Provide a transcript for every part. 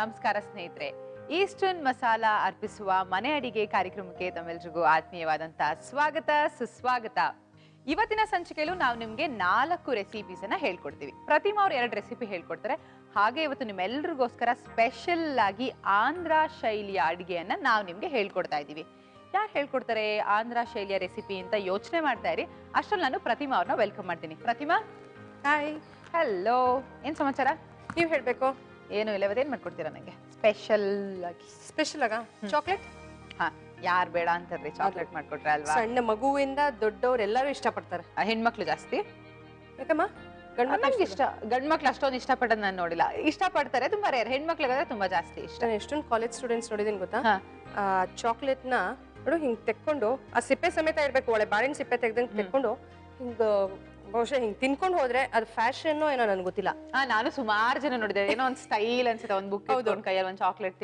ನಮಸ್ಕಾರ ಸ್ನೇಹಿತರೆ. ಈಸ್ಟರ್ನ್ ಮಸಾಲಾ ಅರ್ಪಿಸುವ ಮನೆ ಅಡಿಗೆ ಕಾರ್ಯಕ್ರಮಕ್ಕೆ ತಮ್ಮೆಲ್ಲರಿಗೂ ಆತ್ಮೀಯವಾದಂತ ಸ್ವಾಗತ ಸುಸ್ವಾಗತ. ಇವತ್ತಿನ ಸಂಚಿಕೆಯಲ್ಲೂ ನಾವು ನಿಮಗೆ 4 ರೆಸಿಪೀಸ್ ಅನ್ನ ಹೇಳ್ಕೊಡ್ತೀವಿ. ಪ್ರತಿಮಾ ಅವರು 2 ರೆಸಿಪಿ ಹೇಳ್ಕೊಡ್ತಾರೆ. ಹಾಗೆ ಇವತ್ತು ನಿಮ್ಮೆಲ್ಲರಿಗೋಸ್ಕರ ಸ್ಪೆಷಲ್ ಆಗಿ ಆಂಧ್ರ ಶೈಲಿಯ ಅಡಿಗೆಯನ್ನ ನಾವು ನಿಮ್ಗೆ ಹೇಳ್ಕೊಡ್ತಾ ಇದ್ದೀವಿ. ಯಾರು ಹೇಳ್ಕೊಡ್ತಾರೆ ಆಂಧ್ರ ಶೈಲಿಯ ರೆಸಿಪಿ ಅಂತ ಯೋಚನೆ ಮಾಡ್ತಾ ಇರಿ. ಅಷ್ಟರಲ್ಲಿ ನಾನು ಪ್ರತಿಮಾ ಅವ್ರನ್ನ ವೆಲ್ಕಮ್ ಮಾಡ್ತೀನಿ. ಪ್ರತಿಮಾ, ಹಾಯ್. ಹಲೋ, ಏನ್ ಸಮಾಚಾರ? ನೀವು ಹೇಳ್ಬೇಕು. ಏನು ಇಲ್ಲ, ಇವತ್ತೇನ್ ಮಾಡ್ಕೊಡ್ತೀರಾ ನಂಗೆ ಸ್ಪೆಷಲ್ ಆಗಿ? ಸ್ಪೆಷಲ್ ಆಗ ಚಾಕ್ಲೇಟ್. ಹಾ, ಯಾರು ಬೇಡ ಅಂತಾರ್ರಿ ಚಾಕ್ಲೇಟ್ ಮಾಡ್ಕೊಟ್ರೆ ಅಲ್ವಾ? ಸಣ್ಣ ಮಗುವಿಂದ ದೊಡ್ಡವ್ರು ಎಲ್ಲರೂ ಇಷ್ಟಪಡ್ತಾರೆ. ಹೆಣ್ಮಕ್ಳು ಜಾಸ್ತಿ. ಯಾಕಮ್ಮ? ನಂಗೆ ಇಷ್ಟ. ಗಂಡ್ ಮಕ್ಳು ಅಷ್ಟೊಂದು ಇಷ್ಟಪಡೋದು ನಾನು ನೋಡಿಲ್ಲ. ಇಷ್ಟಪಡ್ತಾರೆ, ತುಂಬಾ ರೇರ್. ಹೆಣ್ಮಕ್ಳಿಗಾದ್ರೆ ತುಂಬಾ ಜಾಸ್ತಿ ಇಷ್ಟ. ನಾನು ಎಷ್ಟೊಂದು ಕಾಲೇಜ್ ಸ್ಟೂಡೆಂಟ್ಸ್ ನೋಡಿದೀನಿ ಗೊತ್ತಾ, ಚಾಕ್ಲೇಟ್ ನ ನೋಡು ಹಿಂಗ್ ತೆಕ್ಕೊಂಡು ಆ ಸಿಪ್ಪೆ ಸಮೇತ ಇರ್ಬೇಕು, ಒಳ್ಳೆ ಬಾಳೆಹಣ್ಣು ಸಿಪ್ಪೆ ತೆಗ್ದಂಗೆ ತೆಕ್ಕೊಂಡು ಹಿಂಗ ಬಹುಶಃ ಹಿಂಗ್ ತಿನ್ಕೊಂಡು ಹೋದ್ರೆ ಅದು ಫ್ಯಾಷನ್ ಏನೋ ನನ್ಗೆ ಗೊತ್ತಿಲ್ಲ. ನಾನು ಸುಮಾರು ಜನ ನೋಡಿದೆ. ಏನೋ ಒಂದ್ ಸ್ಟೈಲ್ ಅನ್ಸುತ್ತೆ, ಒಂದ್ ಬುಕ್ ಕೈಯಲ್ಲಿ ಒಂದ್ ಚಾಕ್ಲೇಟ್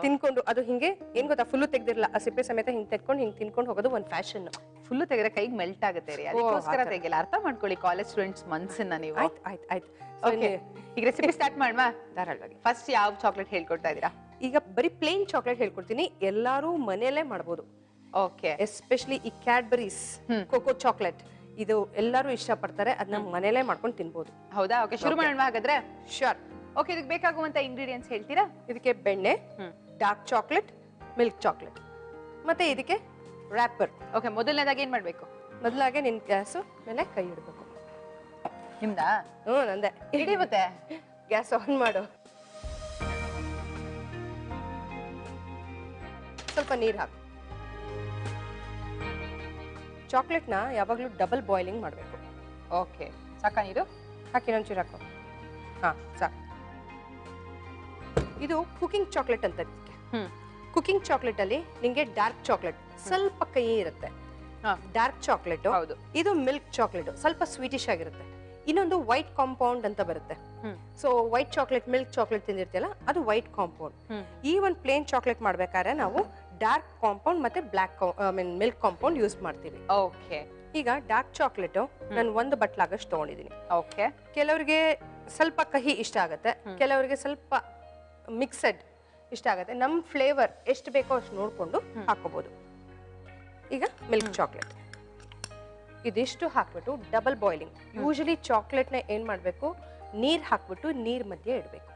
ತಿನ್ಕೊಂಡು ಅದು ಹಿಂಗೆ ಏನ್ ಗೊತ್ತಾ, ಫುಲ್ಲು ತೆಗ್ದಿರಲ್ಲ, ಆ ಸಿಪ್ಪೆ ಸಮೇತ ಹಿಂಗ್ ತೆಕ್ಕೊಂಡು ಹಿಂಗ್ ತಿನ್ಕೊಂಡು ಹೋಗೋದು ಒಂದ್ ಫ್ಯಾಷನ್. ಫುಲ್ ತೆಗೆದ್ರೆ ಕೈಗೆ ಮೆಲ್ಟ್ ಆಗುತ್ತೆ ರೀ, ಅದಕ್ಕೋಸ್ಕರ ತೆಗಿಲ್ಲ. ಅರ್ಥ ಮಾಡ್ಕೊಳ್ಳಿ ಕಾಲೇಜ್ ಸ್ಟೂಡೆಂಟ್ಸ್ ಮನ್ಸನ್ನ ನೀವು. ಆಯ್ತು. ಈಗ ರೆಸಿಪಿ ಸ್ಟಾರ್ಟ್ ಮಾಡುವ. ಧಾರಾಳವಾಗಿ ಫಸ್ಟ್ ಯಾವ ಚಾಕ್ಲೇಟ್ ಹೇಳ್ಕೊಡ್ತಾ ಇದೀರಾ? ಈಗ ಬರೀ ಪ್ಲೇನ್ ಚಾಕ್ಲೇಟ್ ಹೇಳ್ಕೊಡ್ತೀನಿ. ಎಲ್ಲಾರು ಮನೆಯಲ್ಲೇ ಮಾಡ್ಬೋದು. ಓಕೆ. ಎಸ್ಪೆಷಲಿ ಈ ಕ್ಯಾಡ್ಬರೀಸ್ ಕೋಕೋ ಚಾಕ್ಲೇಟ್, ಇದು ಎಲ್ಲರೂ ಇಷ್ಟಪಡ್ತಾರೆ. ಅದನ್ನ ಮನೇಲೆ ಮಾಡ್ಕೊಂಡು ತಿನ್ಬೋದು. ಹೌದಾ? ಓಕೆ, ಶುರು ಮಾಡೋಣ ಹಾಗಾದ್ರೆ. ಶೋರ್. ಓಕೆ, ಇದಕ್ಕೆ ಬೇಕಾಗುವಂತ ಇಂಗ್ರೀಡಿಯೆಂಟ್ಸ್ ಹೇಳ್ತೀರಾ? ಇದಕ್ಕೆ ಬೆಣ್ಣೆ, ಡಾರ್ಕ್ ಚಾಕ್ಲೇಟ್, ಮಿಲ್ಕ್ ಚಾಕ್ಲೇಟ್, ಮತ್ತೆ ಇದಕ್ಕೆ ರ್ಯಾಪರ್. ಓಕೆ, ಮೊದಲನೇದಾಗಿ ಏನ್ ಮಾಡ್ಬೇಕು? ಮೊದಲಾಗೆ ನಿನ್ ಗ್ಯಾಸು ಮೇಲೆ ಕೈ ಇಡಬೇಕು. ನಿಮ್ದಾ? ನಂದೆ. ಇಡಿ ಮತ್ತೆ ಗ್ಯಾಸ್ ಆನ್ ಮಾಡು. ಸ್ವಲ್ಪ ನೀರು ಹಾಕು. ಚಾಕ್ಲೇಟ್ನ ಯಾವಾಗಲೂ ಡಬಲ್ ಬಾಯ್ಲಿಂಗ್ ಮಾಡಬೇಕು. ಓಕೆ, ಸಾಕಾ ನೀರು? ಹಾಕಿ ಇನ್ನೊಂಚೂರು ಹಾಕು. ಹಾ, ಸಾಕು. ಇದು ಕುಕಿಂಗ್ ಚಾಕ್ಲೇಟ್ ಅಂತ ಇದಕ್ಕೆ. ಕುಕಿಂಗ್ ಚಾಕ್ಲೇಟ್ ಅಲ್ಲಿ ನಿಂಗೆ ಡಾರ್ಕ್ ಚಾಕ್ಲೇಟ್ ಸ್ವಲ್ಪ ಕಹಿ ಇರುತ್ತೆ. Dark chocolate. ಹೌದು. ಇದು ಮಿಲ್ಕ್ ಚಾಕ್ಲೇಟ್, ಸ್ವಲ್ಪ ಸ್ವೀಟಿಶ್ ಆಗಿರುತ್ತೆ. ಇನ್ನೊಂದು ವೈಟ್ ಕಾಂಪೌಂಡ್ ಅಂತ ಬರುತ್ತೆ. So white chocolate, milk chocolate ತಿಂದಿರ್ತಿಯಲ್ಲ, ಅದು ವೈಟ್ ಕಾಂಪೌಂಡ್. ಈ ಒಂದು ಪ್ಲೇನ್ ಚಾಕ್ಲೇಟ್ ಮಾಡ್ಬೇಕಾದ್ರೆ ನಾವು ಡಾರ್ಕ್ ಕಾಂಪೌಂಡ್ ಮತ್ತೆ ಬ್ಲಾಕ್ ಮಿಲ್ಕ್ ಕಾಂಪೌಂಡ್ ಯೂಸ್ ಮಾಡ್ತೀವಿ. ಓಕೆ. ಈಗ ಡಾರ್ಕ್ ಚಾಕ್ಲೇಟ್ ನಾನು 1 ಬಟ್ಲಾಗಷ್ಟು ತಗೊಂಡಿದ್ದೀನಿ. ಓಕೆ. ಕೆಲವರಿಗೆ ಸ್ವಲ್ಪ ಕಹಿ ಇಷ್ಟ ಆಗುತ್ತೆ, ಕೆಲವರಿಗೆ ಸ್ವಲ್ಪ ಮಿಕ್ಸೆಡ್ ಇಷ್ಟ ಆಗುತ್ತೆ. ನಮ್ಮ ಫ್ಲೇವರ್ ಎಷ್ಟು ಬೇಕೋ ಅಷ್ಟು ನೋಡ್ಕೊಂಡು ಹಾಕೋಬಹುದು. ಈಗ ಮಿಲ್ಕ್ ಚಾಕ್ಲೇಟ್ ಇದಿಷ್ಟು ಹಾಕ್ಬಿಟ್ಟು ಡಬಲ್ ಬಾಯ್ಲಿಂಗ್. ಯೂಶಲಿ ಚಾಕ್ಲೇಟ್ನ ಏನ್ ಮಾಡ್ಬೇಕು, ನೀರ್ ಹಾಕ್ಬಿಟ್ಟು ನೀರ್ ಮಧ್ಯೆ ಇಡಬೇಕು.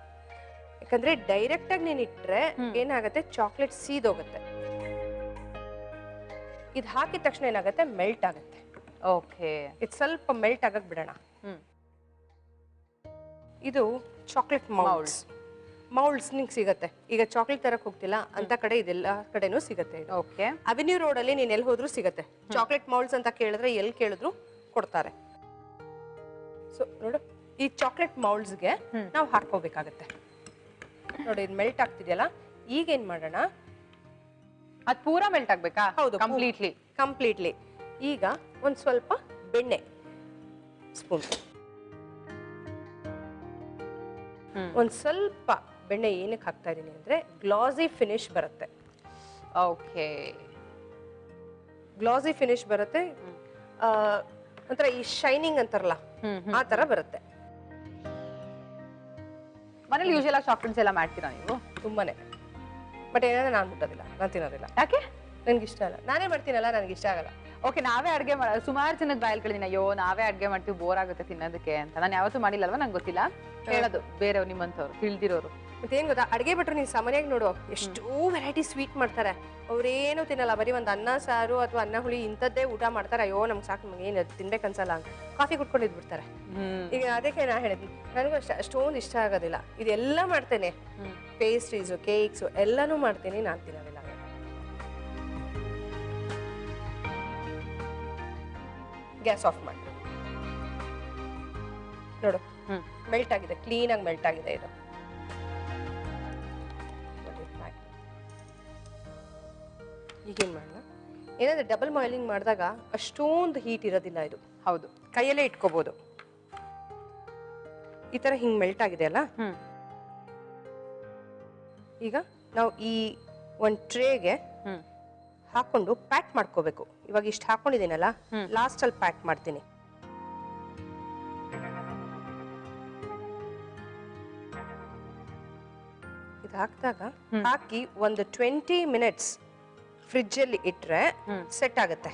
ಯಾಕಂದ್ರೆ ಡೈರೆಕ್ಟ್ ಆಗಿ ನೀನ್ ಇಟ್ರೆ ಏನಾಗುತ್ತೆ, ಚಾಕ್ಲೇಟ್ ಸೀದೋಗುತ್ತೆ. ಇದು ಹಾಕಿದ ತಕ್ಷಣ ಏನಾಗುತ್ತೆ, ಮೆಲ್ಟ್ ಆಗುತ್ತೆ. ಓಕೆ. ಇದು ಸ್ವಲ್ಪ ಮೆಲ್ಟ್ ಆಗಕ್ ಬಿಡೋಣ. ಇದು ಚಾಕ್ಲೇಟ್ ಮೌಲ್ಡ್ಸ್ ನಿಂಗೆ ಸಿಗತ್ತೆ. ಈಗ ಚಾಕ್ಲೇಟ್ ತರಕ್ ಹೋಗ್ತಿಲ್ಲ ಅಂತ ಕಡೆ ಇದೆಲ್ಲ ಕಡೆನೂ ಸಿಗತ್ತೆ. ಓಕೆ. ಅವೆನ್ಯೂ ರೋಡ್ ಅಲ್ಲಿ ನೀನ್ ಎಲ್ಲಿ ಹೋದ್ರು ಸಿಗತ್ತೆ. ಚಾಕ್ಲೇಟ್ ಮೌಲ್ಡ್ಸ್ ಅಂತ ಕೇಳಿದ್ರೆ ಎಲ್ಲಿ ಕೇಳಿದ್ರು ಕೊಡ್ತಾರೆ. ಸೊ ನೋಡು, ಈ ಚಾಕ್ಲೇಟ್ ಮೌಲ್ಡ್ಸ್ಗೆ ನಾವು ಹಾಕೋಬೇಕಾಗತ್ತೆ. ನೋಡಿ, ಇದು ಮೆಲ್ಟ್ ಆಗ್ತಿದೆಯಲ್ಲ. ಈಗ ಏನ್ ಮಾಡೋಣ, ಅದು ಪೂರಾ ಮೆಲ್ಟ್ ಆಗ್ಬೇಕಾ? ಹೌದು, ಕಂಪ್ಲೀಟ್ಲಿ. ಈಗ ಒಂದ್ ಸ್ವಲ್ಪ ಬೆಣ್ಣೆ ಸ್ಪೂನ್, ಒಂದ್ ಸ್ವಲ್ಪ ಬೆಣ್ಣೆ ಏನಕ್ಕೆ ಹಾಕ್ತಾ ಇದೀನಿ ಅಂದ್ರೆ ಗ್ಲಾಸಿ ಫಿನಿಶ್ ಬರುತ್ತೆ. ಓಕೆ. ಗ್ಲಾಸಿ ಫಿನಿಶ್ ಬರುತ್ತೆ. ಒಂಥರ ಈ ಶೈನಿಂಗ್ ಅಂತಾರಲ್ಲ, ಆ ತರ ಬರುತ್ತೆ. ಮನೇಲಿ ಯೂಶುವಲ್ ಆಗಿ ಚಾಕ್ಲೇಟ್ಸ್ ಎಲ್ಲ ಮಾಡ್ತೀರಾ ನೀವು? ತುಂಬಾನೇ. ಬಟ್ ಏನಂದ್ರೆ ನಾನು ಮುಟ್ಟೋದಿಲ್ಲ, ನಾನು ತಿನ್ನೋದಿಲ್ಲ. ಯಾಕೆ? ನನ್ಗೆ ಇಷ್ಟ ಅಲ್ಲ. ನಾನೇ ಮಾಡ್ತೀನಲ್ಲ, ನನ್ಗೆ ಇಷ್ಟ ಆಗಲ್ಲ. ಓಕೆ, ನಾವೇ ಅಡ್ಗೆ ಮಾಡೋದು. ಸುಮಾರು ಜನದ ಬಾಯಲ್ಲಿ ಕೇಳಿದೀನಿ, ಅಯ್ಯೋ ನಾವೇ ಅಡ್ಗೆ ಮಾಡ್ತೀವಿ, ಬೋರ್ ಆಗುತ್ತೆ ತಿನ್ನೋದಕ್ಕೆ ಅಂತ. ನಾನು ಯಾವತ್ತೂ ಮಾಡಿಲ್ಲಲ್ವಾ, ನಂಗೆ ಗೊತ್ತಿಲ್ಲ. ಹೇಳೋದು ಬೇರೆಯವ್ರು, ನಿಮ್ಮಂಥವ್ರು ತಿಳಿದಿರೋರು. ಮತ್ತೆ ಏನ್ ಗೊತ್ತಾ, ಅಡ್ಗೆ ಬಿಟ್ರು ನೀನ್ ಸಾಮಾನ್ಯವಾಗಿ ನೋಡು, ಎಷ್ಟೋ ವೆರೈಟಿ ಸ್ವೀಟ್ ಮಾಡ್ತಾರೆ. ಅವ್ರೇನು ತಿನ್ನಲ್ಲ, ಬರೀ ಒಂದ್ ಅನ್ನ ಸಾರು ಅಥವಾ ಅನ್ನ ಹುಳಿ ಇಂಥದ್ದೇ ಊಟ ಮಾಡ್ತಾರೆ. ಅಯ್ಯೋ ನಮ್ಗೆ ಸಾಕು, ನಮ್ಗೆ ಏನು ತಿನ್ಬೇಕನ್ಸಲ್ಲ ಅಂತ ಕಾಫಿ ಕುಟ್ಕೊಂಡು ಇದ್ಬಿಡ್ತಾರೆ. ಈಗ ಅದಕ್ಕೆ ನಾ ಹೇಳಿದ್ನಿ, ನನಗೂ ಅಷ್ಟೊಂದು ಇಷ್ಟ ಆಗೋದಿಲ್ಲ. ಇದೆಲ್ಲ ಮಾಡ್ತೇನೆ, ಪೇಸ್ಟ್ರೀಸು, ಕೇಕ್ಸು ಎಲ್ಲಾನು ಮಾಡ್ತೀನಿ, ನಾನು ತಿನ್ನೋದಿಲ್ಲ. ಗ್ಯಾಸ್ ಆಫ್ ಮಾಡಿ ನೋಡು, ಮೆಲ್ಟ್ ಆಗಿದೆ, ಕ್ಲೀನ್ ಆಗಿ ಮೆಲ್ಟ್ ಆಗಿದೆ ಇದು. ಈಗೇನ್ ಮಾಡೋಣ, ಏನಾದ್ರೆ ಡಬಲ್ ಬಾಯ್ಲಿಂಗ್ ಮಾಡಿದಾಗ ಅಷ್ಟೊಂದು ಹೀಟ್ ಇರೋದಿಲ್ಲ ಇದು. ಹೌದು, ಕೈಯಲ್ಲೇ ಇಟ್ಕೋಬಹುದು. ಈ ತರ ಹಿಂಗ್ ಮೆಲ್ಟ್ ಆಗಿದೆ ಅಲ್ಲ. ಈಗ ನಾವು ಈ ಒಂದ್ ಟ್ರೇಗೆ ಹಾಕೊಂಡು ಪ್ಯಾಕ್ ಮಾಡ್ಕೋಬೇಕು. ಇವಾಗ ಇಷ್ಟು ಹಾಕೊಂಡಿದ್ದೀನಲ್ಲ, ಲಾಸ್ಟ್ ಅಲ್ಲಿ ಪ್ಯಾಕ್ ಮಾಡ್ತೀನಿ. ಇದು ಹಾಕಿದಾಗ ಹಾಕಿ ಒಂದು 20 ಮಿನಿಟ್ಸ್ ಫ್ರಿಜ್ಜಲ್ಲಿ ಇಟ್ಟರೆ ಸೆಟ್ ಆಗುತ್ತೆ.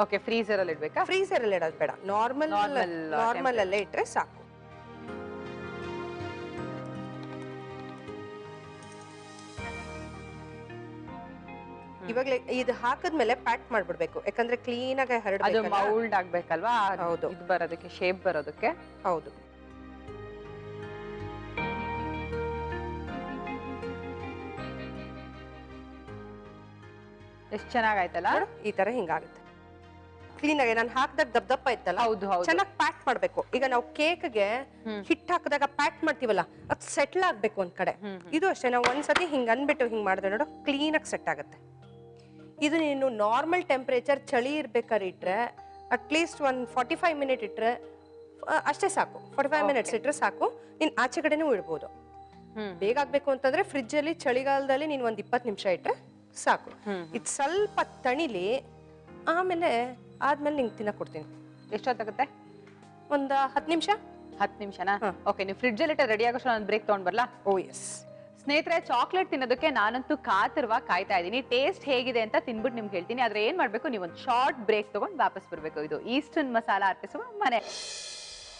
ಓಕೆ, ಫ್ರೀಸರ್ ಅಲ್ಲಿ ಇಡ್ಬೇಕಾ? ಫ್ರೀಸರ್ ಅಲ್ಲಿ ಇಡೋದು ಬೇಡ, ನಾರ್ಮಲ್ ಅಲ್ಲೇ ಇಟ್ಟರೆ ಸಾಕು. ಇವಾಗಲೇ ಇದು ಹಾಕಿದ್ಮೇಲೆ ಪ್ಯಾಕ್ ಮಾಡ್ಬಿಡ್ಬೇಕು, ಯಾಕಂದ್ರೆ ಕ್ಲೀನ್ ಆಗಿ ಅದು ಹರಡಬೇಕು. ಮೌಲ್ಡ್ ಆಗ್ಬೇಕಲ್ವಾ? ಹೌದು. ಇದು ಬರೋದಕ್ಕೆ, ಶೇಪ್ ಬರೋದಕ್ಕೆ. ಹೌದು. ಎಷ್ಟು ಚೆನ್ನಾಗಾಯ್ತಲ್ಲ? ಈ ತರ ಹಿಂಗಾಗುತ್ತೆ ಕ್ಲೀನ್ ಆಗಿ. ನಾನು ಹಾಕಿದಾಗ ದಪ್ಪ ಇತ್ತಲ್ಲ, ಹೌದು ಹೌದು. ಚೆನ್ನಾಗಿ ಪ್ಯಾಕ್ ಮಾಡ್ಬೇಕು. ಈಗ ನಾವು ಕೇಕ್ಗೆ ಹಿಟ್ಟು ಹಾಕಿದಾಗ ಪ್ಯಾಕ್ ಮಾಡ್ತೀವಲ್ಲ, ಅದು ಸೆಟ್ಲ್ ಆಗ್ಬೇಕು ಒಂದ್ ಕಡೆ. ಇದು ಅಷ್ಟೇ, ನಾವು ಒಂದ್ಸತಿ ಹಿಂಗ್ ಅನ್ಬಿಟ್ಟು ಹಿಂಗ್ ಮಾಡಿದ್ರೆ ನೋಡು ಕ್ಲೀನ್ ಆಗಿ ಸೆಟ್ ಆಗುತ್ತೆ. ಇದು ನೀನು ನಾರ್ಮಲ್ ಟೆಂಪರೇಚರ್ ಚಳಿ ಇರ್ಬೇಕಾದ್ರೆ ಇಟ್ರೆ ಅಟ್ಲೀಸ್ಟ್ 45 ಮಿನಿಟ್ ಇಟ್ರೆ ಅಷ್ಟೇ ಸಾಕು. 45 ಮಿನಿಟ್ಸ್ ಇಟ್ರೆ ಸಾಕು. ನೀನ್ ಆಚೆ ಕಡೆನೂ ಇಡ್ಬೋದು. ಬೇಗ ಆಗ್ಬೇಕು ಅಂತಂದ್ರೆ ಫ್ರಿಜ್ ಅಲ್ಲಿ ಚಳಿಗಾಲದಲ್ಲಿ ನೀನ್ ಒಂದ್ 20 ನಿಮಿಷ ಇಟ್ರೆ ಸಾಕು. ಇದು ಸ್ವಲ್ಪ ತಣಿಲಿ, ಆದ್ಮೇಲೆ ನಿಂಗೆ ತಿನ್ನಕ್ ಕೊಡ್ತೀನಿ. ಎಷ್ಟೊತ್ತಾಗುತ್ತೆ? ಒಂದ್ 10 ನಿಮಿಷ. 10 ನಿಮಿಷನಾ? ಓಕೆ, ನೀವು ಫ್ರಿಡ್ಜ್ ಅಲ್ಲಿ ರೆಡಿ ಆಗೋಷ್ಟು ನಾನು ಬ್ರೇಕ್ ತಗೊಂಡ್ ಬರ್ಲಾ? ಓ ಎಸ್. ಸ್ನೇಹಿತರೆ, ಚಾಕ್ಲೇಟ್ ತಿನ್ನೋದಕ್ಕೆ ನಾನಂತೂ ಕಾಯ್ತಾ ಇದ್ದೀನಿ. ಟೇಸ್ಟ್ ಹೇಗಿದೆ ಅಂತ ತಿನ್ಬಿಟ್ಟು ನಿಮ್ಗೆ ಹೇಳ್ತೀನಿ. ಆದ್ರೆ ಏನ್ ಮಾಡ್ಬೇಕು, ನೀವು ಒಂದು ಶಾರ್ಟ್ ಬ್ರೇಕ್ ತಗೊಂಡು ವಾಪಸ್ ಬರ್ಬೇಕು. ಇದು ಈಸ್ಟರ್ನ್ ಮಸಾಲ ಅರ್ಪಿಸುವ ಮನೆ.